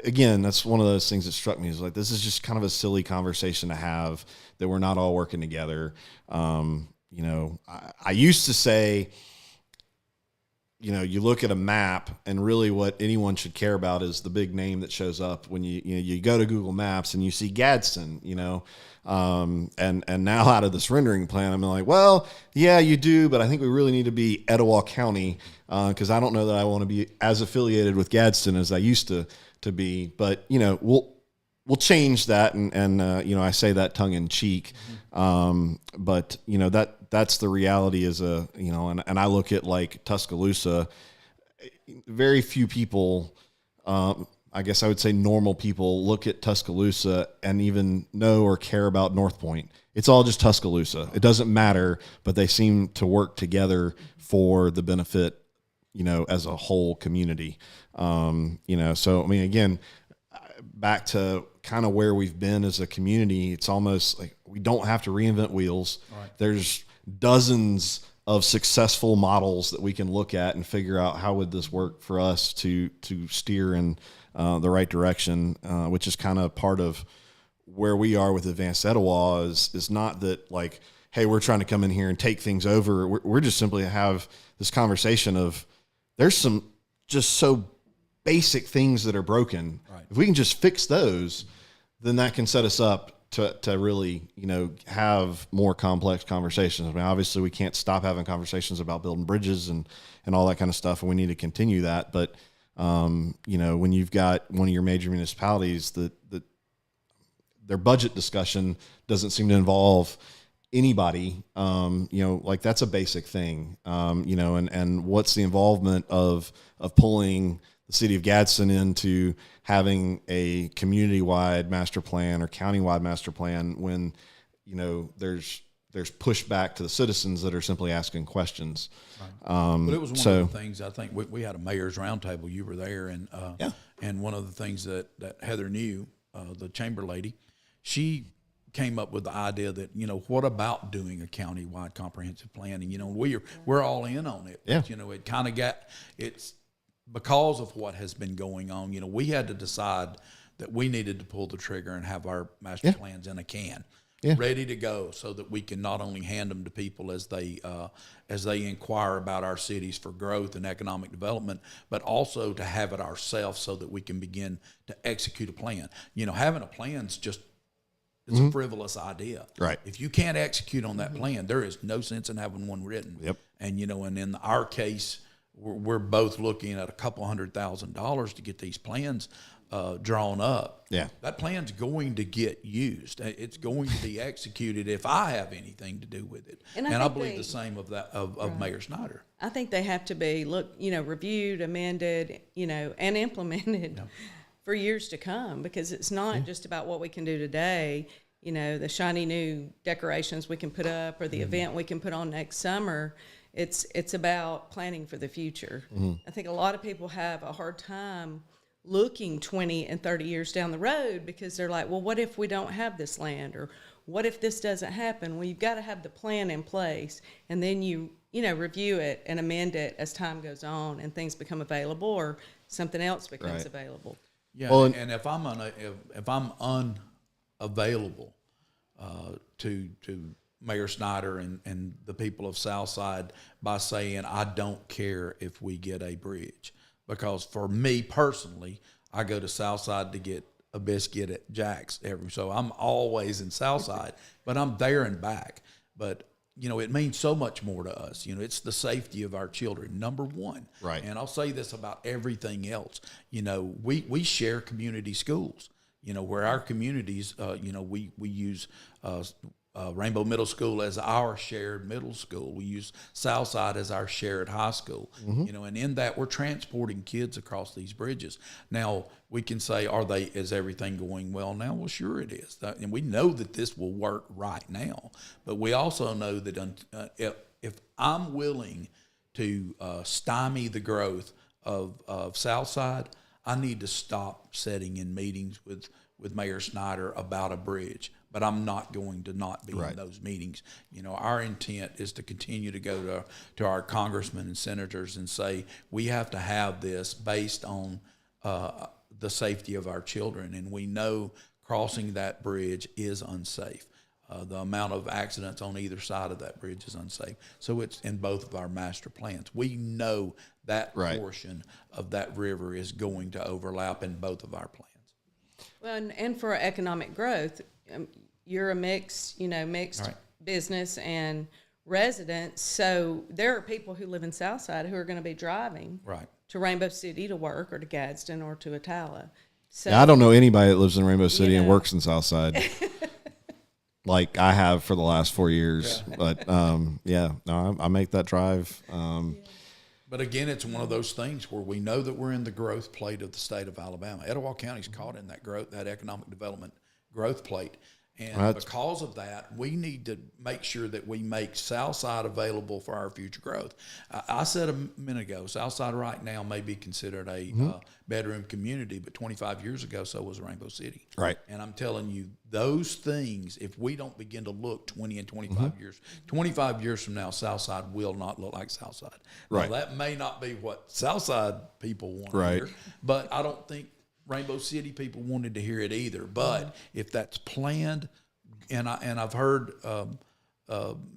again, that's one of those things that struck me is like, this is just kind of a silly conversation to have that we're not all working together. I used to say, you look at a map and really what anyone should care about is the big name that shows up when you go to Google Maps and you see Gadsden, and now out of this rendering plan, I'm like, well, yeah, you do, but I think we really need to be Etowah County because I don't know that I want to be as affiliated with Gadsden as I used to be. But we'll change that, and I say that tongue in cheek, but that's the reality. Is and I look at like Tuscaloosa. Very few people. I guess I would say normal people look at Tuscaloosa and even know or care about North Point. It's all just Tuscaloosa. It doesn't matter, but they seem to work together for the benefit, as a whole community. So, I mean, again, back to kind of where we've been as a community, it's almost like we don't have to reinvent wheels. Right. There's dozens of successful models that we can look at and figure out how would this work for us to steer in the right direction, which is kind of part of where we are with Advanced Etowah is not that like, hey, we're trying to come in here and take things over. We're just simply have this conversation of there's some just so basic things that are broken. Right. If we can just fix those, then that can set us up to really, have more complex conversations. I mean, obviously we can't stop having conversations about building bridges and all that kind of stuff, and we need to continue that. But, when you've got one of your major municipalities that their budget discussion doesn't seem to involve anybody, like that's a basic thing, and what's the involvement of pulling the city of Gadsden into having a community-wide master plan or county-wide master plan when, there's pushback to the citizens that are simply asking questions. Right. But it was one of the things, I think we had a mayor's roundtable. You were there, and and one of the things that Heather knew, the chamber lady, she came up with the idea that, what about doing a county-wide comprehensive plan? And, we're all in on it. Yeah. But, it kind of it's because of what has been going on. We had to decide that we needed to pull the trigger and have our master plans in a can, ready to go, so that we can not only hand them to people as they inquire about our cities for growth and economic development, but also to have it ourselves so that we can begin to execute a plan. Having a plan's just it's a frivolous idea. Right. If you can't execute on that plan, there is no sense in having one written. Yep. And and in our case, we're both looking at a couple $100,000 to get these plans drawn up. Yeah. That plan's going to get used. It's going to be executed if I have anything to do with it. And I believe the same of Mayor Snyder. I think they have to be reviewed, amended, and implemented for years to come, because it's not just about what we can do today. The shiny new decorations we can put up or the event we can put on next summer. It's about planning for the future. I think a lot of people have a hard time looking 20 and 30 years down the road because they're like, well, what if we don't have this land? Or what if this doesn't happen? Well, you've got to have the plan in place, and then you review it and amend it as time goes on and things become available or something else becomes Right. available. Yeah, Well, and if I'm unavailable to Mayor Snyder and the people of Southside by saying I don't care if we get a bridge, because for me personally, I go to Southside to get a biscuit at Jack's so I'm always in Southside, but I'm there and back. But it means so much more to us. It's the safety of our children, number one. Right. And I'll say this about everything else. We share community schools. Where our communities, we use Rainbow Middle School as our shared middle school. We use Southside as our shared high school. And in that we're transporting kids across these bridges. Now we can say, is everything going well now? Well, sure it is. And we know that this will work right now. But we also know that if I'm willing to stymie the growth of Southside, I need to stop sitting in meetings with Mayor Snyder about a bridge. But I'm not going to not be in those meetings. Our intent is to continue to go to our congressmen and senators and say, we have to have this based on the safety of our children. And we know crossing that bridge is unsafe. The amount of accidents on either side of that bridge is unsafe. So it's in both of our master plans. We know that portion of that river is going to overlap in both of our plans. Well, and for economic growth, you're a mixed business and residents. So there are people who live in Southside who are going to be driving to Rainbow City to work or to Gadsden or to Etowah. So I don't know anybody that lives in Rainbow City and works in Southside. Like I have for the last 4 years. But I make that drive. But again, it's one of those things where we know that we're in the growth plate of the state of Alabama. Etowah County's caught in that growth, that economic development growth plate. And because of that, we need to make sure that we make Southside available for our future growth. I said a minute ago, Southside right now may be considered a bedroom community, but 25 years ago, so was Rainbow City. Right. And I'm telling you, those things, if we don't begin to look 20 and 25 years from now, Southside will not look like Southside. Right. Now, that may not be what Southside people want to hear, but I don't think Rainbow City people wanted to hear it either. But if that's planned, and I've heard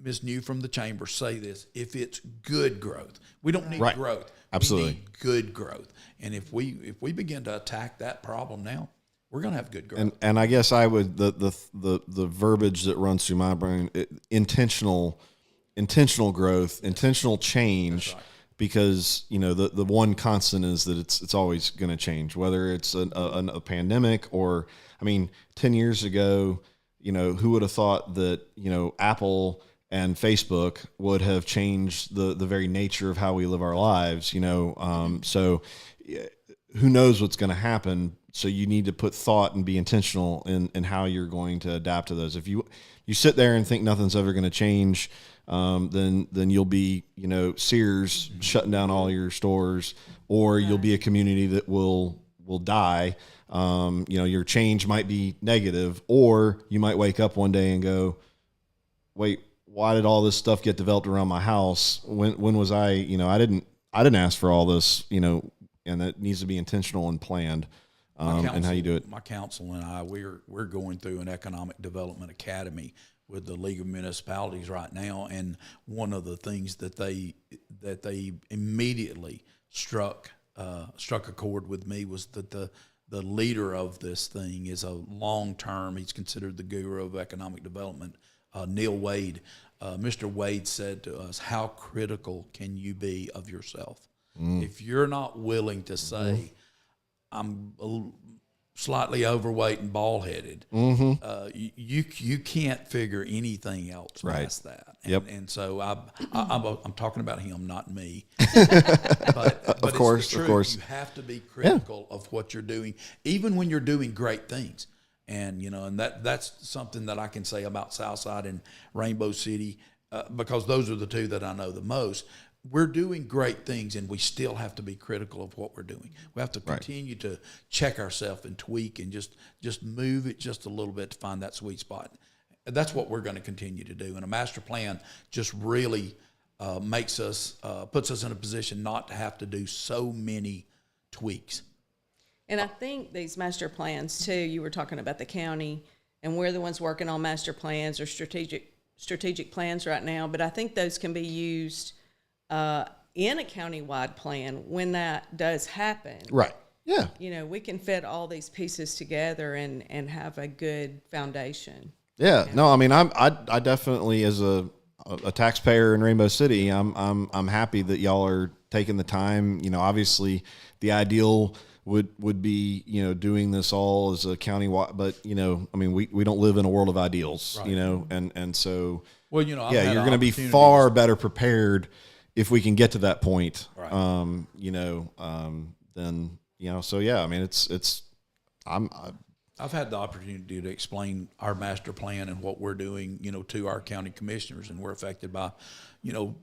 Ms. New from the chamber say this, if it's good growth, we don't need growth. Absolutely. We need good growth. And if we begin to attack that problem now, we're going to have good growth. And I guess I would the verbiage that runs through my brain, intentional growth, intentional change. Because the one constant is that it's always going to change, whether it's a pandemic or 10 years ago, who would have thought that Apple and Facebook would have changed the very nature of how we live our lives, so who knows what's going to happen. So you need to put thought and be intentional in how you're going to adapt to those. If you sit there and think nothing's ever going to change, then you'll be, Sears shutting down all your stores, or you'll be a community that will die. Your change might be negative, or you might wake up one day and go, wait, why did all this stuff get developed around my house? When was I didn't ask for all this, and that needs to be intentional and planned. And how you do it. My council and I, we're going through an economic development academy with the League of Municipalities right now, and one of the things that they immediately struck a chord with me was that the leader of this thing is a long-term. He's considered the guru of economic development, Neil Wade. Mr. Wade said to us, "How critical can you be of yourself? If you're not willing to say, I'm slightly overweight and bald-headed, you can't figure anything else past that." And so I'm talking about him, not me. But of course. You have to be critical of what you're doing, even when you're doing great things. And and that's something that I can say about Southside and Rainbow City, because those are the two that I know the most. We're doing great things, and we still have to be critical of what we're doing. We have to continue to check ourselves and tweak and just move it just a little bit to find that sweet spot. That's what we're going to continue to do. And a master plan just really makes us puts us in a position not to have to do so many tweaks. And I think these master plans too, you were talking about the county, and we're the ones working on master plans or strategic plans right now, but I think those can be used in a countywide plan when that does happen. Right. Yeah. You know, we can fit all these pieces together and have a good foundation. Yeah. No, I mean, I definitely, as a taxpayer in Rainbow City, I'm happy that y'all are taking the time. You know, obviously the ideal would be, you know, doing this all as a county-wide, but, you know, I mean, we don't live in a world of ideals, Right. you know, and so, Well, you know, I've yeah, had you're going to be opportunities- far better prepared if we can get to that point. Right. You know, then, you know, so yeah, I mean, I've had the opportunity to explain our master plan and what we're doing, you know, to our county commissioners, and we're affected by, you know,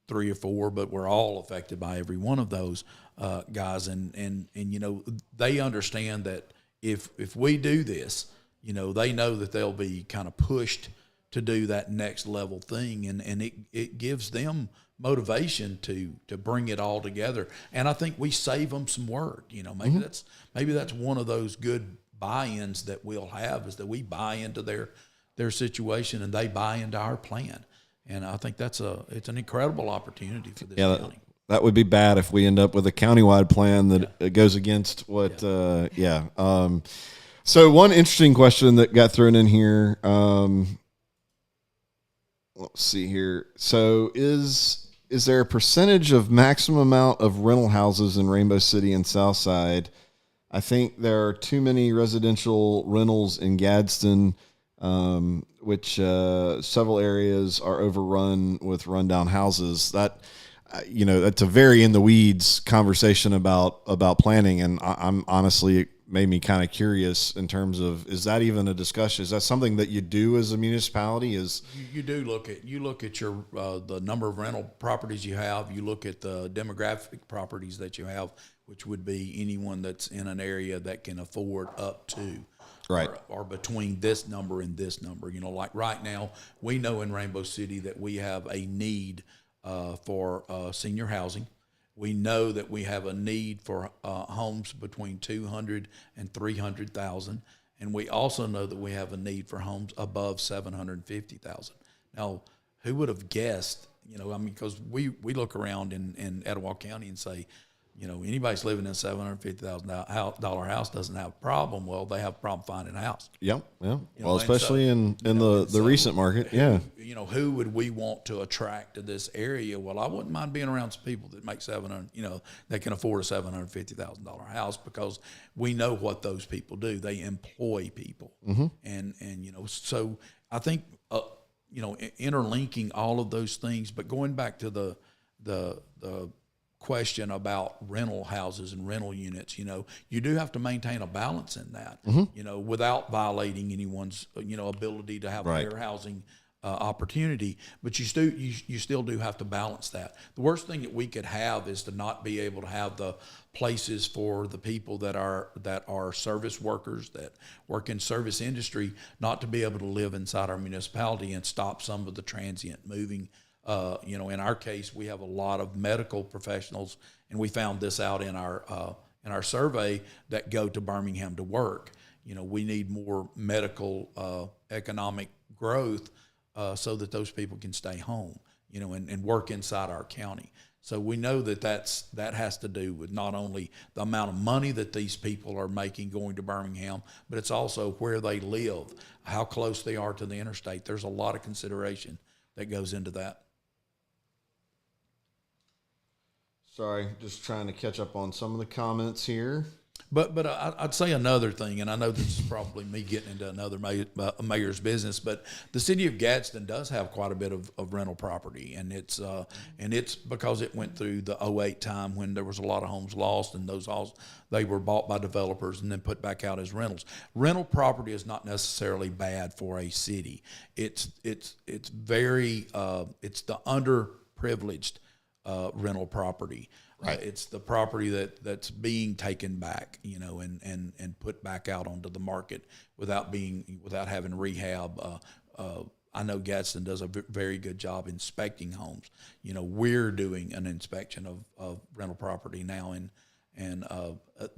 3 or 4, but we're all affected by every one of those guys, and you know, they understand that if we do this, you know, they know that they'll be kind of pushed to do that next level thing, and it gives them motivation to bring it all together, and I think we save them some work. You know, maybe that's one of those good buy-ins that we'll have, is that we buy into their situation and they buy into our plan. And I think it's an incredible opportunity for this county. That would be bad if we end up with a countywide plan that goes against what, So one interesting question that got thrown in here, let's see here. So is there a percentage of maximum amount of rental houses in Rainbow City and Southside? I think there are too many residential rentals in Gadsden, which several areas are overrun with rundown houses. That, you know, that's a very in the weeds conversation about planning, and I'm honestly, it made me kind of curious in terms of, is that even a discussion? Is that something that you do as a municipality? You do look at your the number of rental properties you have. You look at the demographic properties that you have, which would be anyone that's in an area that can afford up to. Right. Or between this number and this number. You know, like right now, we know in Rainbow City that we have a need for senior housing. We know that we have a need for homes between 200 and 300,000, and we also know that we have a need for homes above 750,000. Now, who would have guessed? You know, I mean, because we look around in Etowah County and say, you know, anybody's living in a $750,000 house doesn't have a problem. Well, they have a problem finding a house. Yep. Yeah. You know, Well, especially in the recent market. Yeah. You know, who would we want to attract to this area? Well, I wouldn't mind being around some people that make that can afford a $750,000 house, because we know what those people do. They employ people. Mm-hmm. And you know, so I think you know, interlinking all of those things, but going back to the question about rental houses and rental units, you know, you do have to maintain a balance in that, you know, without violating anyone's, you know, ability to have Right. fair housing opportunity. But you still do have to balance that. The worst thing that we could have is to not be able to have the places for the people that are service workers, that work in service industry, not to be able to live inside our municipality and stop some of the transient moving. You know, in our case, we have a lot of medical professionals, and we found this out in our survey, that go to Birmingham to work. You know, we need more medical economic growth so that those people can stay home, you know, and work inside our county. So we know that has to do with not only the amount of money that these people are making going to Birmingham, but it's also where they live, how close they are to the interstate. There's a lot of consideration that goes into that. Sorry, just trying to catch up on some of the comments here. But I'd say another thing, and I know this is probably me getting into another mayor's business, but the city of Gadsden does have quite a bit of rental property, and it's because it went through the 2008 time when there was a lot of homes lost, and those homes, they were bought by developers and then put back out as rentals. Rental property is not necessarily bad for a city. It's very it's the underprivileged rental property. Right. It's the property that's being taken back, you know, and put back out onto the market without having rehab. I know Gadsden does a very good job inspecting homes. We're doing an inspection of rental property now, and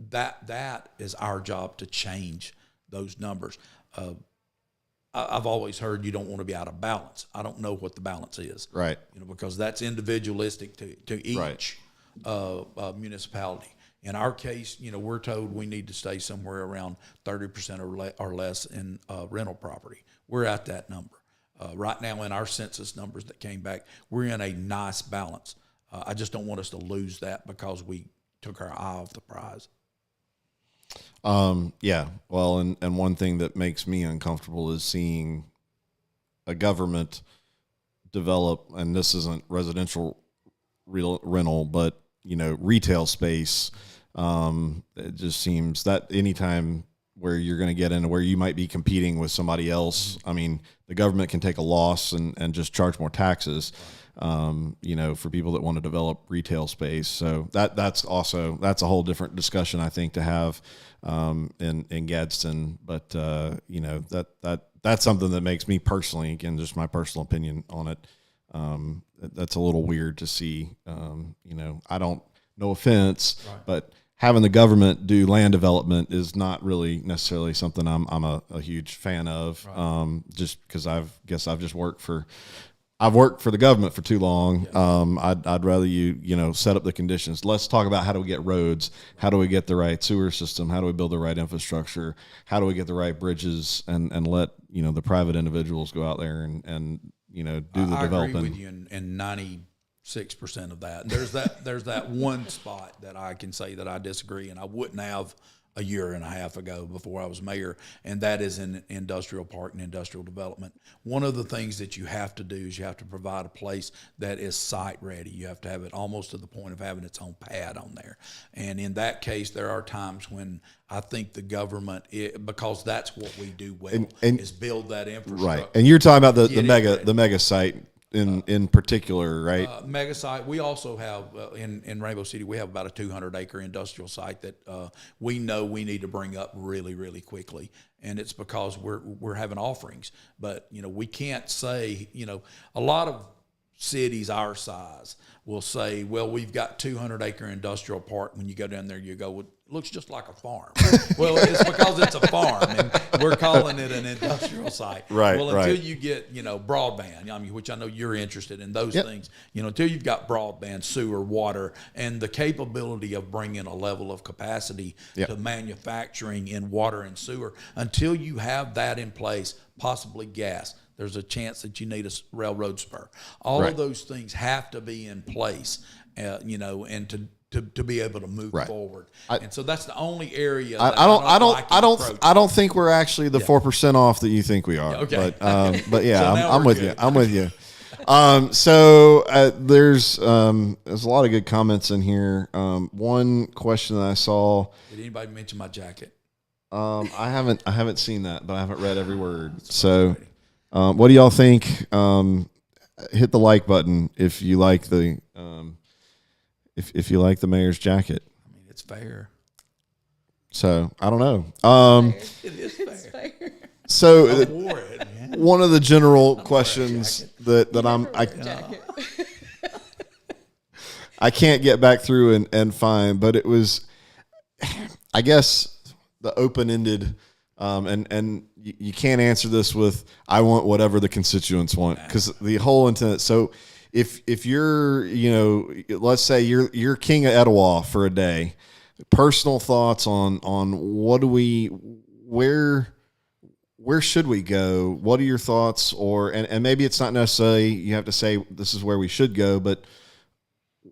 that is our job to change those numbers. I've always heard you don't want to be out of balance. I don't know what the balance is, Right? because that's individualistic to each Right. municipality. In our case, we're told we need to stay somewhere around 30% or less in rental property. We're at that number. Right now in our census numbers that came back, we're in a nice balance. I just don't want us to lose that because we took our eye off the prize. Yeah. Well, and one thing that makes me uncomfortable is seeing a government develop, and this isn't residential rental, but retail space. It just seems that anytime where you're going to get into where you might be competing with somebody else, I mean, the government can take a loss and just charge more taxes, for people that want to develop retail space. So that's a whole different discussion, I think, to have in Gadsden. But that's something that makes me personally, again, just my personal opinion on it. That's a little weird to see. I don't, no offense, Right. but having the government do land development is not really necessarily something I'm a huge fan of. Right. Just because I've worked for the government for too long. Yeah. I'd rather you set up the conditions. Let's talk about how do we get roads? How do we get the right sewer system? How do we build the right infrastructure? How do we get the right bridges and let the private individuals go out there and do the development? I agree with you in 96% of that. There's that one spot that I can say that I disagree, and I wouldn't have a year and a half ago before I was mayor, and that is in industrial park and industrial development. One of the things that you have to do is you have to provide a place that is site ready. You have to have it almost to the point of having its own pad on there. And in that case, there are times when I think the government, because that's what we do well, is build that infrastructure. Right. And you're talking about the Get mega site in particular, right? Mega site. We also have in Rainbow City, we have about a 200-acre industrial site that we know we need to bring up really, really quickly, and it's because we're having offerings. But we can't say a lot of cities our size will say, well, we've got 200-acre industrial park. When you go down there, you go, well, it looks just like a farm. Well, it's because it's a farm, and we're calling it an industrial site. Right. Well, until you get broadband, which I know you're interested in those things. Until you've got broadband, sewer, water, and the capability of bringing a level of capacity to manufacturing in water and sewer, until you have that in place, possibly gas, there's a chance that you need a railroad spur. All of those things have to be in place, and to be able to move forward. And so that's the only area. I don't think we're actually the 4% off that you think we are. Okay. But yeah, So I'm with you. I'm with you. So there's a lot of good comments in here. One question that I saw. Did anybody mention my jacket? I haven't seen that, but I haven't read every word. So. What do y'all think? Hit the like button if you like the if you like the mayor's jacket. I mean, it's fair. So I don't know. It is fair. So I wore it, man. one of the general questions that I can't get back through and find, but it was, I guess, the open-ended. And you can't answer this with I want whatever the constituents want, because the whole intent. So if you're let's say you're king of Etowah for a day, personal thoughts on what do we where should we go? What are your thoughts? And maybe it's not necessarily you have to say this is where we should go, but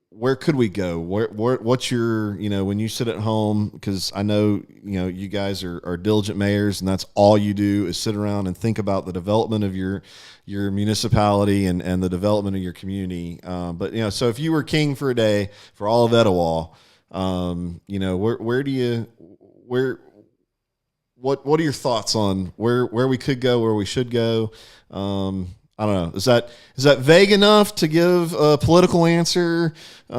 where could we go? What's your, when you sit at home, because I know, you guys are diligent mayors, and that's all you do is sit around and think about the development of your municipality and the development of your community. But, so if you were king for a day for all of Etowah, what are your thoughts on where we could go, where we should go? I don't know. Is that vague enough to give a political answer? I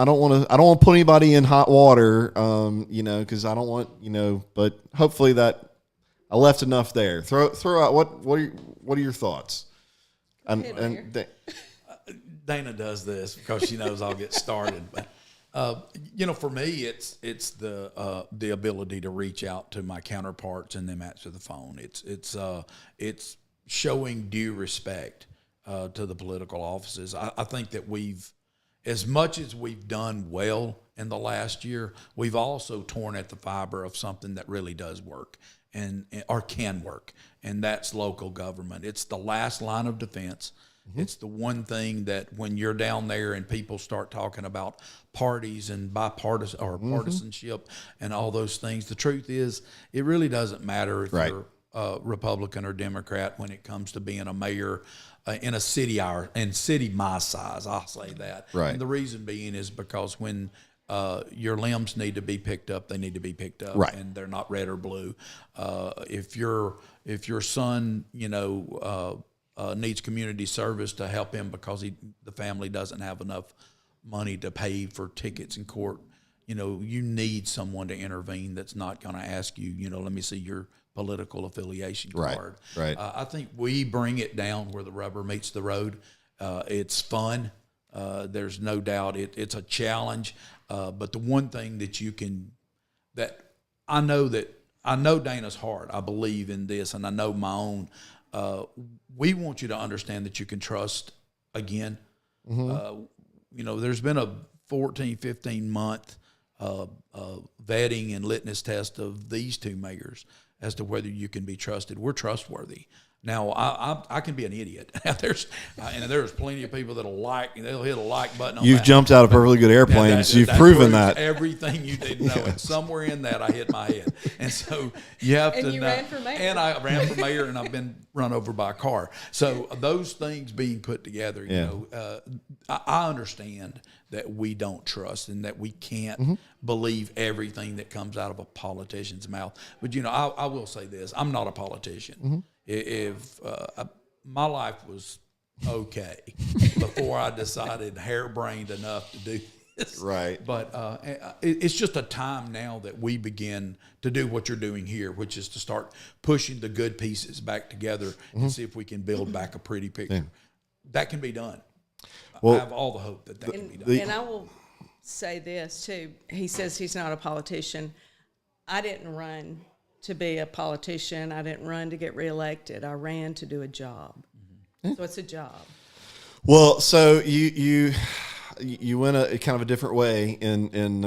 don't want to put anybody in hot water, because I don't want, but hopefully that I left enough there. Throw out what are your thoughts? Dana does this because she knows I'll get started. But for me, it's the ability to reach out to my counterparts and them answer the phone. It's showing due respect to the political offices. I think that as much as we've done well in the last year, we've also torn at the fiber of something that really does work or can work, and that's local government. It's the last line of defense. It's the one thing that when you're down there and people start talking about parties and bipartisan or partisanship and all those things, the truth is it really doesn't matter if you're Republican or Democrat when it comes to being a mayor in a city my size. I'll say that. Right. And the reason being is because when your limbs need to be picked up, they need to be picked up, right, and they're not red or blue. If your son, needs community service to help him because the family doesn't have enough money to pay for tickets in court, you need someone to intervene that's not going to ask you, let me see your political affiliation card. Right. I think we bring it down where the rubber meets the road. It's fun. There's no doubt it's a challenge. But the one thing that I know Dana's heart, I believe in this, and I know my own. We want you to understand that you can trust again. There's been a 14, 15 month vetting and litmus test of these two mayors as to whether you can be trusted. We're trustworthy. Now, I can be an idiot. There's plenty of people they'll hit a like button on You've that. jumped out of perfectly good airplanes. You've proven that. Everything you didn't know. And somewhere in that, I hit my head. And so you have to know. And you ran for mayor. And I ran for mayor, and I've been run over by a car. So those things being put together, I understand that we don't trust and that we can't believe everything that comes out of a politician's mouth. But, I will say this. I'm not a politician. If my life was okay before I decided harebrained enough to do this. Right. But it's just a time now that we begin to do what you're doing here, which is to start pushing the good pieces back together and see if we can build back a pretty picture. Yeah. That can be done. Well, I have all the hope that can be done. And I will say this, too. He says he's not a politician. I didn't run to be a politician. I didn't run to get reelected. I ran to do a job. So it's a job. Well, so you went a kind of a different way in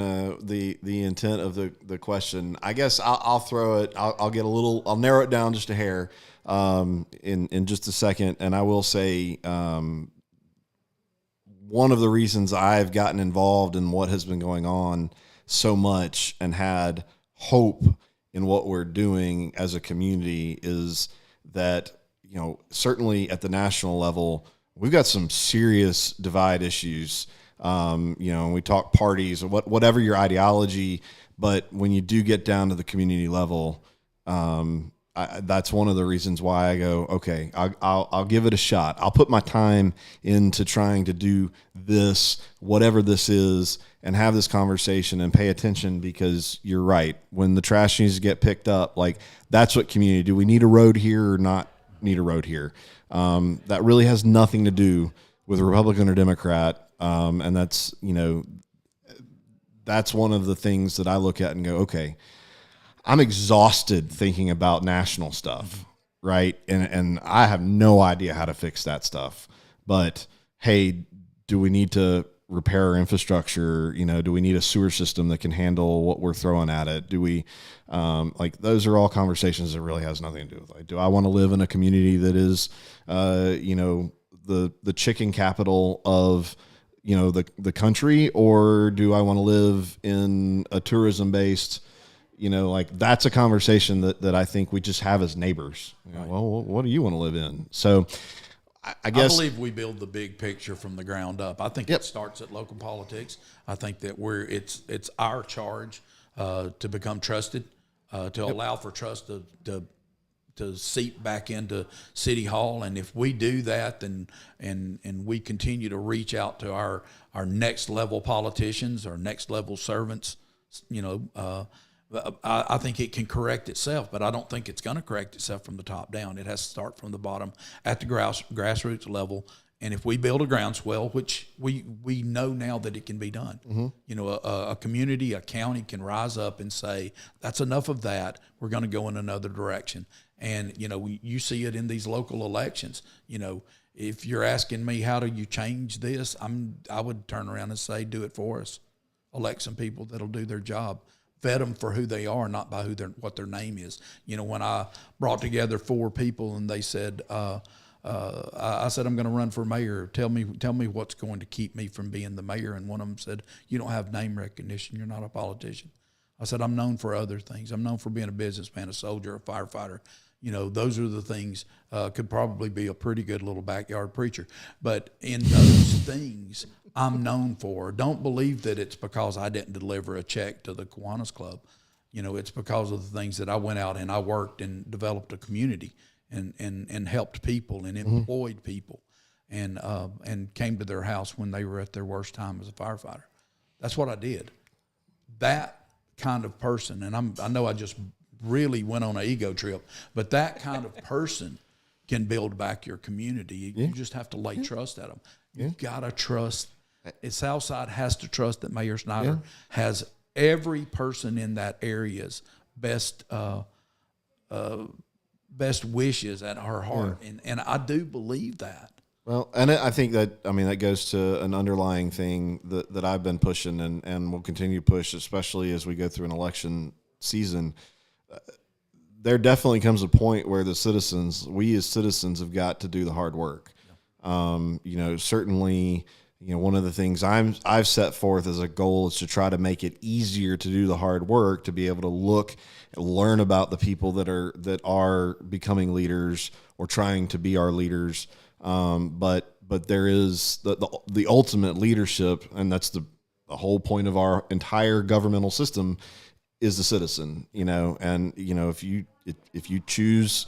the intent of the question. I guess I'll throw it. I'll narrow it down just a hair in just a second. And I will say one of the reasons I've gotten involved in what has been going on so much and had hope in what we're doing as a community is that, certainly at the national level, we've got some serious divide issues. We talk parties or whatever your ideology, but when you do get down to the community level, that's one of the reasons why I go, okay, I'll give it a shot. I'll put my time into trying to do this, whatever this is, and have this conversation and pay attention, because you're right. When the trash needs to get picked up, that's what community. Do we need a road here or not need a road here? That really has nothing to do with Republican or Democrat. And that's one of the things that I look at and go, okay, I'm exhausted thinking about national stuff, right? And I have no idea how to fix that stuff. But hey, do we need to repair our infrastructure? Do we need a sewer system that can handle what we're throwing at it? Do we those are all conversations that really has nothing to do with do I want to live in a community that is the chicken capital of the country, or do I want to live in a tourism based that's a conversation that I think we just have as neighbors. Right. Well, what do you want to live in? So I guess I believe we build the big picture from the ground up. I think it starts at local politics. I think that it's our charge to become trusted, to allow for trust to seep back into City Hall. And if we do that, then and we continue to reach out to our next level politicians, our next level servants, I think it can correct itself, but I don't think it's going to correct itself from the top down. It has to start from the bottom at the grassroots level. And if we build a groundswell, which we know now that it can be done, a community, a county can rise up and say, that's enough of that. We're going to go in another direction. And, you see it in these local elections. If you're asking me, how do you change this? I would turn around and say, do it for us. Elect some people that'll do their job. Vet them for who they are, not by what their name is. When I brought together 4 people and they said, I said, I'm going to run for mayor. Tell me what's going to keep me from being the mayor. And one of them said, you don't have name recognition. You're not a politician. I said, I'm known for other things. I'm known for being a businessman, a soldier, a firefighter. Those are the things, could probably be a pretty good little backyard preacher. But in those things I'm known for, don't believe that it's because I didn't deliver a check to the Kiwanis Club. It's because of the things that I went out and I worked and developed a community and helped people and employed people and came to their house when they were at their worst time as a firefighter. That's what I did. That kind of person, and I know I just really went on an ego trip, but that kind of person can build back your community. You just have to lay trust at them. You gotta trust. Southside has to trust that Mayor Snyder has every person in that area's best wishes at her heart, and I do believe that. Well, and I think that goes to an underlying thing that I've been pushing and will continue to push, especially as we go through an election season. There definitely comes a point where we as citizens have got to do the hard work. Certainly, one of the things I've set forth as a goal is to try to make it easier to do the hard work, to be able to look and learn about the people that are becoming leaders or trying to be our leaders. But there is the ultimate leadership, and that's the whole point of our entire governmental system, is the citizen. If you choose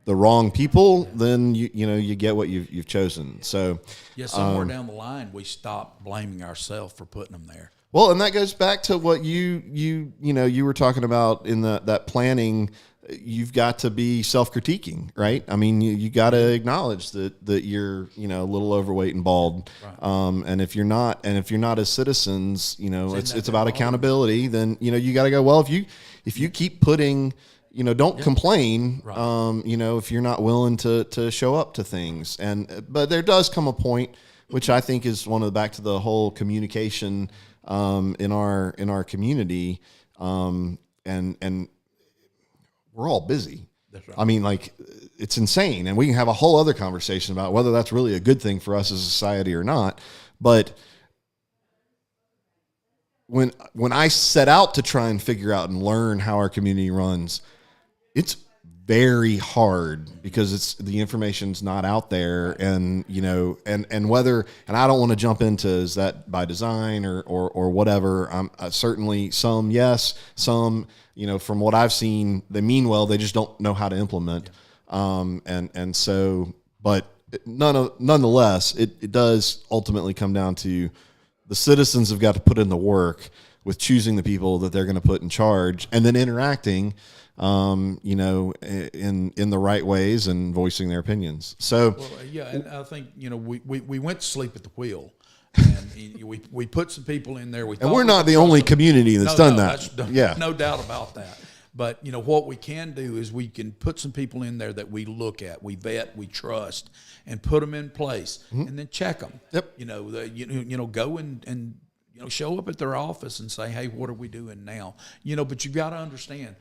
the wrong people, then you get what you've chosen. So somewhere down the line we stop blaming ourselves for putting them there. Well, and that goes back to what you were talking about in that planning. You've got to be self-critiquing, right? You got to acknowledge that you're a little overweight and bald. Right. And if you're not as citizens, it's about accountability. Then you got to go, well, if you keep putting, don't complain. Right. If you're not willing to show up to things, but there does come a point, which I think is back to the whole communication in our community, and we're all busy. That's right. It's insane, and we can have a whole other conversation about whether that's really a good thing for us as a society or not. But when I set out to try and figure out and learn how our community runs, it's very hard because the information's not out there, and whether, and I don't want to jump into, is that by design or whatever. Certainly some yes, some from what I've seen, they mean well, they just don't know how to implement. But nonetheless, it does ultimately come down to the citizens have got to put in the work with choosing the people that they're going to put in charge, and then interacting, in the right ways and voicing their opinions. So, and I think we went to sleep at the wheel, and we put some people in there. And we're not the only community that's done that. No doubt about that. But what we can do is we can put some people in there that we look at, we vet, we trust, and put them in place, and then check them. Yep. Go and show up at their office and say, hey, what are we doing now? But you've got to understand,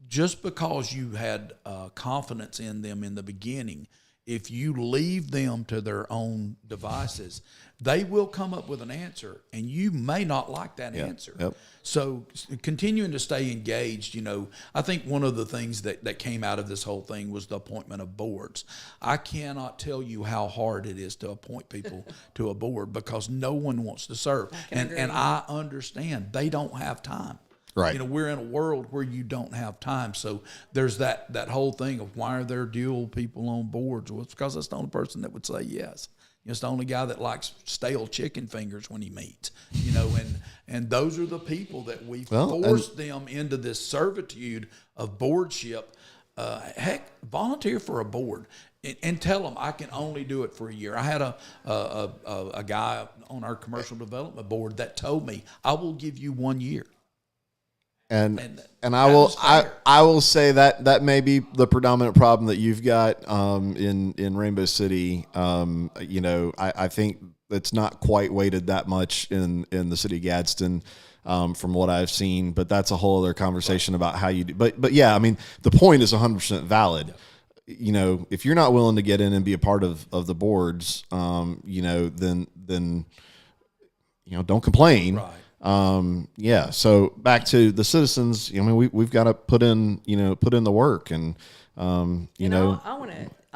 just because you had confidence in them in the beginning, if you leave them to their own devices, they will come up with an answer, and you may not like that answer. Yep. So continuing to stay engaged, I think one of the things that came out of this whole thing was the appointment of boards. I cannot tell you how hard it is to appoint people to a board because no one wants to serve. And I understand they don't have time. Right. We're in a world where you don't have time. So there's that whole thing of why are there dual people on boards? Well, it's because that's the only person that would say yes. It's the only guy that likes stale chicken fingers when he meets, and those are the people that we force them into this servitude of boardship. Heck, volunteer for a board and tell them I can only do it for a year. I had a guy on our commercial development board that told me, I will give you 1 year. And I will say that may be the predominant problem that you've got in Rainbow City. I think it's not quite weighted that much in the city of Gadsden, from what I've seen. But that's a whole other conversation about how you do. But yeah, I mean, the point is 100% valid. If you're not willing to get in and be a part of the boards, then don't complain. Right. So back to the citizens, we've got to put in the work and,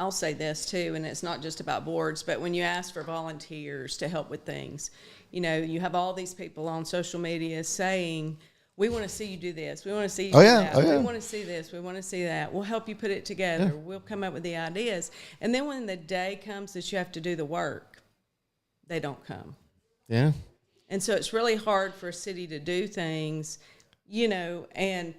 I'll say this too, and it's not just about boards, but when you ask for volunteers to help with things, you have all these people on social media saying, we want to see you do this. We want to see you do that. We want to see this. We want to see that. We'll help you put it together. Yeah. We'll come up with the ideas. And then when the day comes that you have to do the work, they don't come. Yeah. And so it's really hard for a city to do things, and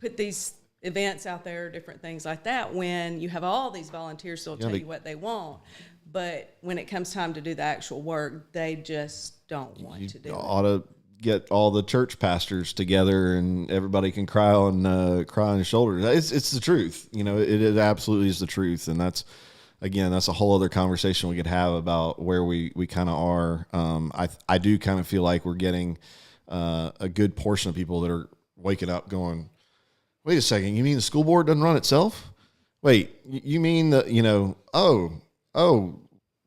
put these events out there, different things like that, when you have all these volunteers that'll tell you what they want. But when it comes time to do the actual work, they just don't want to do it. You ought to get all the church pastors together and everybody can cry on his shoulders. It's the truth. It absolutely is the truth. And that's a whole other conversation we could have about where we kind of are. I do kind of feel like we're getting a good portion of people that are waking up going, wait a second, you mean the school board doesn't run itself? Wait, you mean that,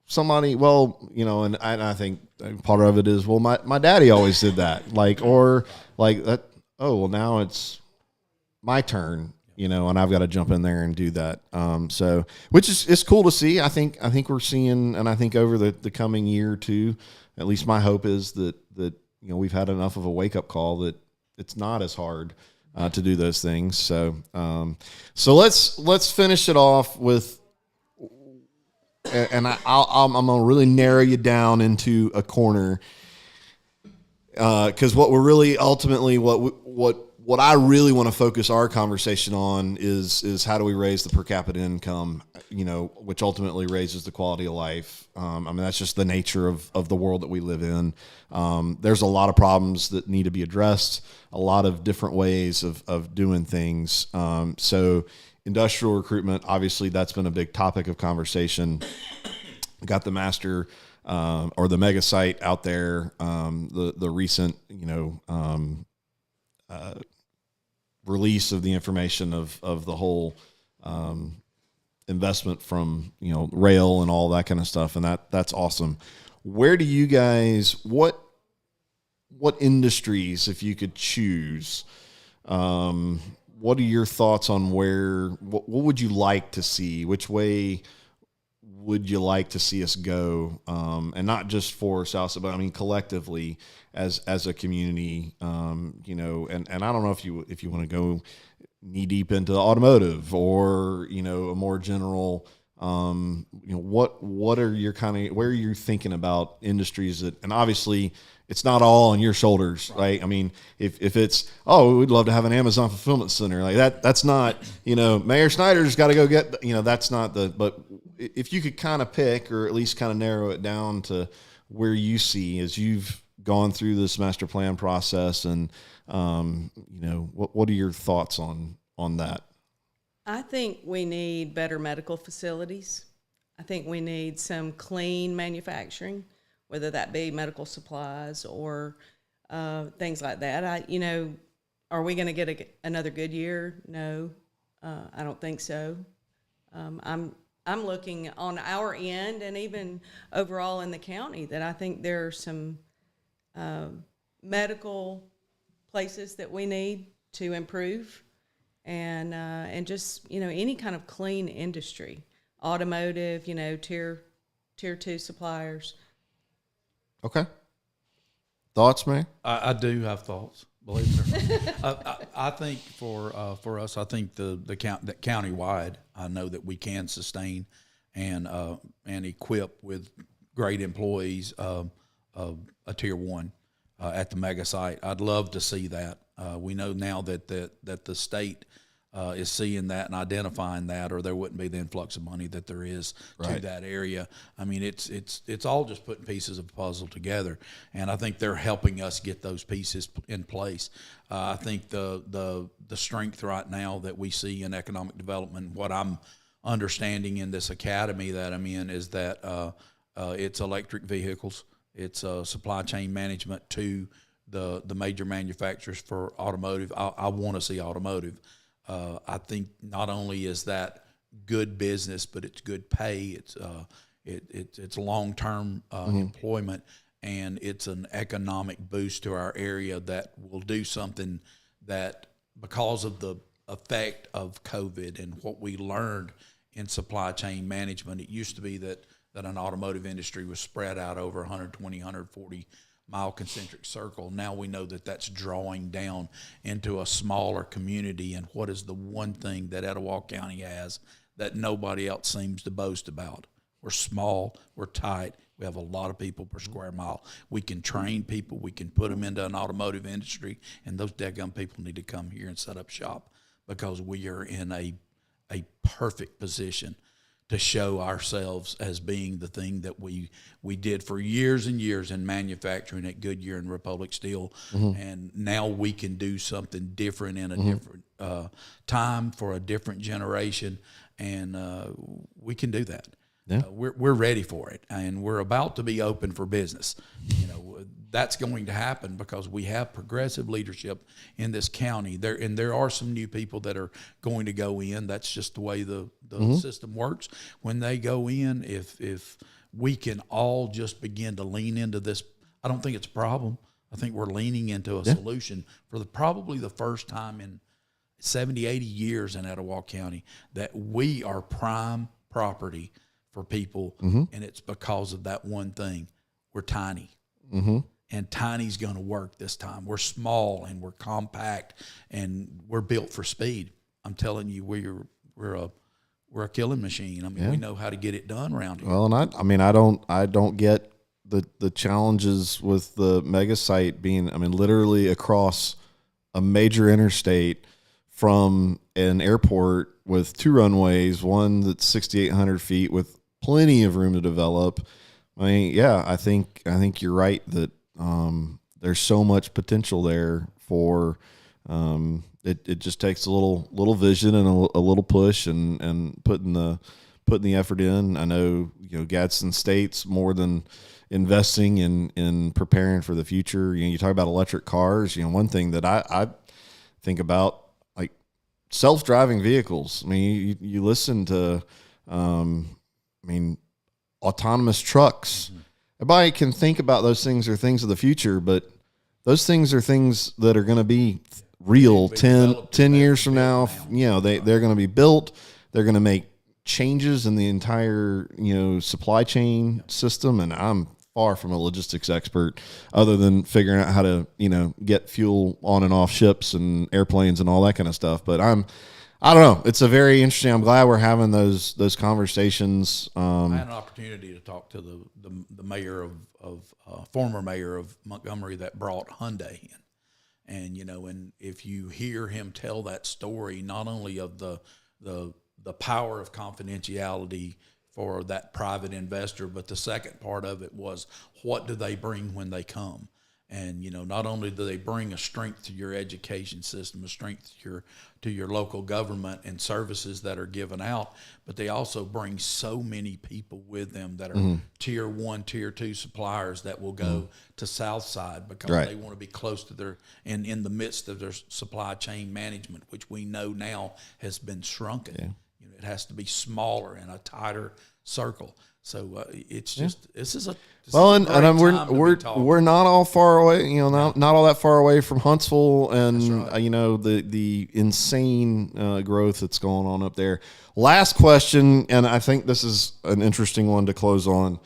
somebody, and I think part of it is, well, my daddy always did that. Now it's my turn. And I've got to jump in there and do that. Which is it's cool to see. I think we're seeing, and I think over the coming year or two, at least my hope is that we've had enough of a wake up call that it's not as hard to do those things. So let's finish it off with, and I'm gonna really narrow you down into a corner, because what we're really ultimately what I really want to focus our conversation on is how do we raise the per capita income, which ultimately raises the quality of life. That's just the nature of the world that we live in. There's a lot of problems that need to be addressed, a lot of different ways of doing things. So industrial recruitment, obviously that's been a big topic of conversation. Got the master or the mega site out there, the recent, release of the information of the whole investment from rail and all that kind of stuff, and that's awesome. Where do you guys what industries, if you could choose, what are your thoughts on what would you like to see? Which way would you like to see us go? And not just for Southside, but collectively as a community, and I don't know if you want to go knee deep into automotive or, a more general, what are your where are you thinking about industries that, and obviously it's not all on your shoulders, right? If it's, we'd love to have an Amazon fulfillment center like that's not, Mayor Snyder's got to go get, that's not but if you could kind of pick, or at least kind of narrow it down to where you see as you've gone through this master plan process, and what are your thoughts on that? I think we need better medical facilities. I think we need some clean manufacturing, whether that be medical supplies or things like that. Are we going to get another good year? No, I don't think so. I'm looking on our end, and even overall in the county, that I think there are some medical places that we need to improve, and just any kind of clean industry, automotive, tier 2 suppliers. Okay. Thoughts, man? I do have thoughts. Believe it or not. I think for us, I think the county wide, I know that we can sustain and equip with great employees, a tier one at the mega site. I'd love to see that. We know now that the state is seeing that and identifying that, or there wouldn't be the influx of money that there is to that area. I mean, it's all just putting pieces of the puzzle together, and I think they're helping us get those pieces in place. I think the strength right now that we see in economic development, what I'm understanding in this academy that I'm in, is that it's electric vehicles, it's supply chain management to the major manufacturers for automotive. I want to see automotive. I think not only is that good business, but it's good pay. It's long-term employment, and it's an economic boost to our area that will do something that, because of the effect of COVID and what we learned in supply chain management, it used to be that an automotive industry was spread out over 120, 140 mile concentric circle. Now we know that that's drawing down into a smaller community. And what is the one thing that Etowah County has that nobody else seems to boast about? We're small, we're tight, we have a lot of people per square mile. We can train people, we can put them into an automotive industry, and those daggum people need to come here and set up shop, because we are in a perfect position to show ourselves as being the thing that we did for years and years in manufacturing at Goodyear and Republic Steel. And now we can do something different in a different time for a different generation, and we can do that. Yeah. We're ready for it, and we're about to be open for business. You know, that's going to happen because we have progressive leadership in this county. There are some new people that are going to go in. That's just the way the system works. When they go in, if we can all just begin to lean into this, I don't think it's a problem. I think we're leaning into a solution for probably the first time in 70, 80 years in Etowah County that we are prime property for people, and it's because of that one thing. We're tiny, and tiny's going to work this time. We're small and we're compact, and we're built for speed. I'm telling you, we're a killing machine. I mean, we know how to get it done around here. Well, and I don't get the challenges with the mega site being, I mean, literally across a major interstate from an airport with 2 runways, one that's 6,800 feet with plenty of room to develop. I mean, I think you're right that there's so much potential there for it just takes a little vision and a little push and putting the effort in. I know, Gadsden State's more than investing in preparing for the future. You talk about electric cars. One thing that I think about, like self-driving vehicles. I mean, you listen to autonomous trucks. Everybody can think about those things are things of the future, but those things are things that are going to be real 10 years from now. They're going to be built. They're going to make changes in the entire, supply chain system. And I'm far from a logistics expert other than figuring out how to, get fuel on and off ships and airplanes and all that kind of stuff. But I don't know. It's a very interesting. I'm glad we're having those conversations. I had an opportunity to talk to the mayor of former mayor of Montgomery that brought Hyundai in, and and if you hear him tell that story, not only of the power of confidentiality for that private investor, but the second part of it was, what do they bring when they come? And not only do they bring a strength to your education system, a strength to your local government and services that are given out, but they also bring so many people with them that are tier 1, tier 2 suppliers that will go to Southside because they want to be close to their and in the midst of their supply chain management, which we know now has been shrunken. Yeah. It has to be smaller in a tighter circle. So it's just we're not all far away, not all that far away from Huntsville and the insane growth that's going on up there. Last question, and I think this is an interesting one to close on.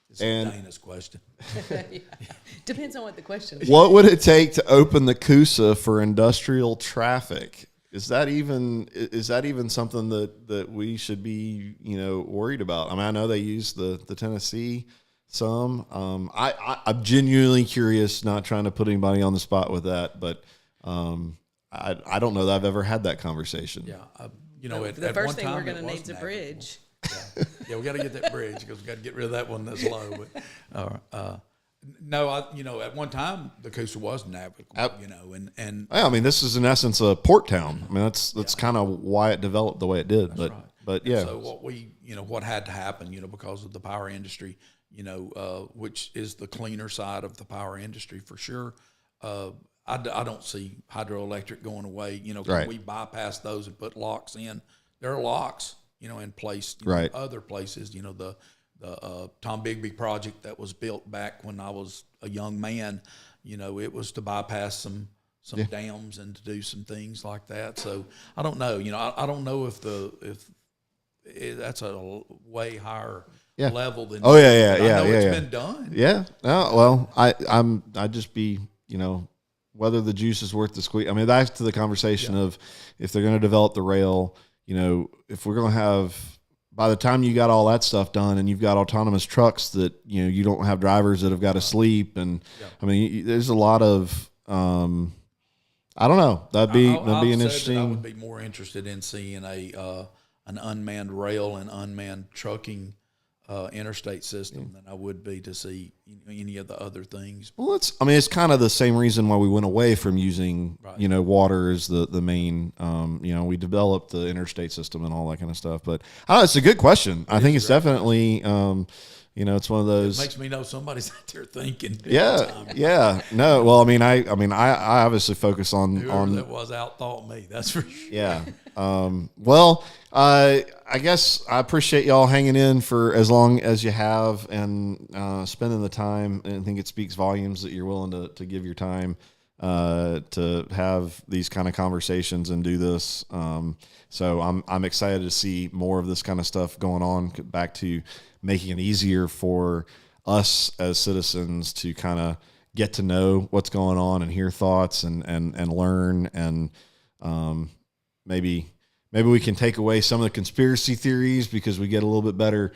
It's Dana's question. Depends on what the question is. What would it take to open the Coosa for industrial traffic? is that even something that we should be, worried about? I mean, I know they use the Tennessee some. I'm genuinely curious, not trying to put anybody on the spot with that, but I don't know that I've ever had that conversation. Yeah. The at first one thing time we're going it to need was is a navigable. bridge. Yeah, we got to get that bridge because we got to get rid of that one that's low. But no, at one time the Coosa was navigable. And I mean, this is in essence a port town. I mean, that's kind of why it developed the way it did. That's right. But yeah. So what had to happen, because of the power industry, which is the cleaner side of the power industry for sure. I don't see hydroelectric going away. Right. We bypass those and put locks in. There are locks, in place. Right. Other places, the Tom Bigby project that was built back when I was a young man, it was to bypass some dams and to do some things like that. So I don't know. I don't know if that's a way higher level than. Oh yeah. It's been done. Yeah. No, well, I'd just be, whether the juice is worth the squeeze. I mean, back to the conversation of if they're going to develop the rail, if we're going to have, by the time you got all that stuff done and you've got autonomous trucks that, you don't have drivers that have got to sleep. And I mean, there's a lot of, I don't know. That'd be an interesting. I would be more interested in seeing an unmanned rail and unmanned trucking interstate system than I would be to see any of the other things. Well, it's kind of the same reason why we went away from using, water as the main, we developed the interstate system and all that kind of stuff. But it's a good question. I think it's definitely, it's one of those. It makes me know somebody's out there thinking. Yeah. No, well, I mean, I obviously focus on Whoever that was outthought me. That's for sure. Yeah. Well, I guess I appreciate y'all hanging in for as long as you have and spending the time. And I think it speaks volumes that you're willing to give your time to have these kind of conversations and do this. So I'm excited to see more of this kind of stuff going on, back to making it easier for us as citizens to kind of get to know what's going on and hear thoughts and learn, and maybe we can take away some of the conspiracy theories because we get a little bit better,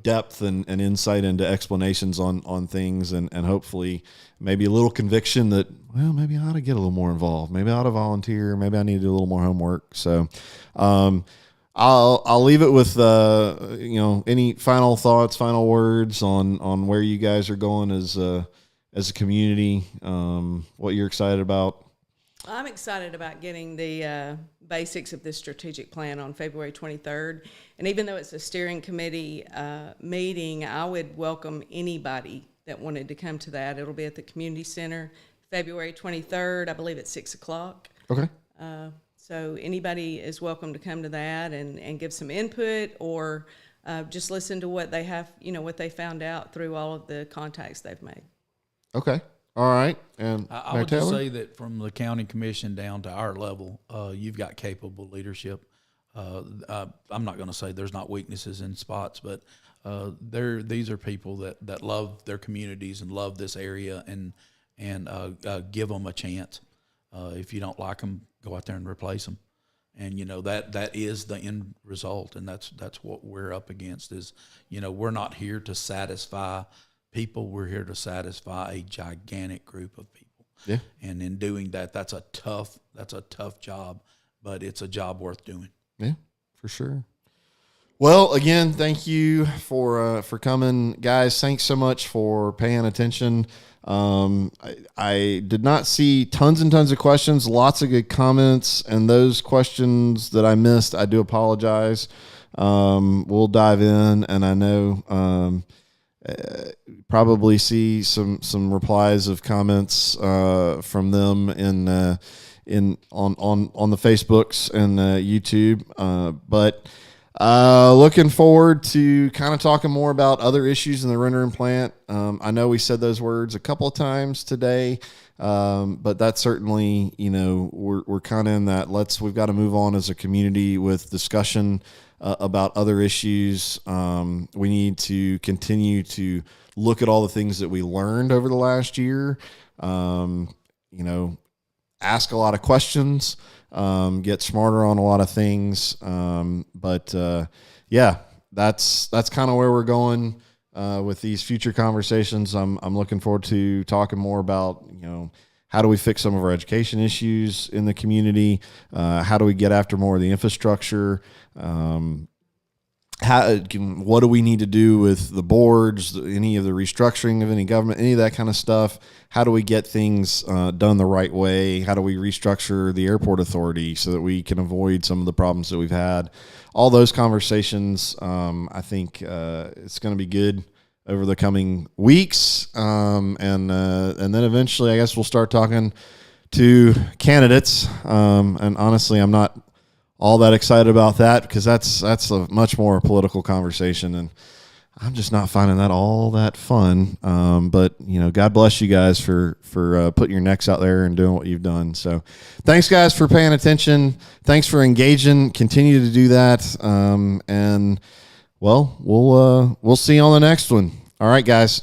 depth and insight into explanations on things, and hopefully maybe a little conviction that, well, maybe I ought to get a little more involved. Maybe I ought to volunteer. Maybe I need to do a little more homework. So, I'll leave it with, any final thoughts, final words on where you guys are going as a community, what you're excited about. I'm excited about getting the basics of this strategic plan on February 23rd. And even though it's a steering committee meeting, I would welcome anybody that wanted to come to that. It'll be at the community center, February 23rd, I believe at 6 o'clock. Okay. So anybody is welcome to come to that and give some input, or just listen to what they have, what they found out through all of the contacts they've made. Okay. All right. And I would just say that from the county commission down to our level, you've got capable leadership. I'm not going to say there's not weaknesses in spots, but these are people that love their communities and love this area, and give them a chance. If you don't like them, go out there and replace them. And that is the end result, and that's what we're up against. Is we're not here to satisfy people. We're here to satisfy a gigantic group of people. Yeah. And in doing that, that's a tough job, but it's a job worth doing. Yeah, for sure. Well, again, thank you for coming, guys. Thanks so much for paying attention. I did not see tons and tons of questions, lots of good comments, and those questions that I missed, I do apologize. We'll dive in, and I know probably see some replies of comments from them in on the Facebooks and YouTube, but looking forward to kind of talking more about other issues in the rendering plant. I know we said those words a couple of times today, but that's certainly, we're kind of in that we've got to move on as a community with discussion about other issues. We need to continue to look at all the things that we learned over the last year, ask a lot of questions, get smarter on a lot of things. Yeah, that's kind of where we're going with these future conversations. I'm looking forward to talking more about, how do we fix some of our education issues in the community? How do we get after more of the infrastructure? What do we need to do with the boards, any of the restructuring of any government, any of that kind of stuff? How do we get things done the right way? How do we restructure the airport authority so that we can avoid some of the problems that we've had? All those conversations, I think it's going to be good over the coming weeks. And then eventually, I guess we'll start talking to candidates. And honestly, I'm not all that excited about that because that's a much more political conversation, and I'm just not finding that all that fun. But God bless you guys for putting your necks out there and doing what you've done. So thanks guys for paying attention. Thanks for engaging. Continue to do that. And well, we'll see you on the next one. All right, guys.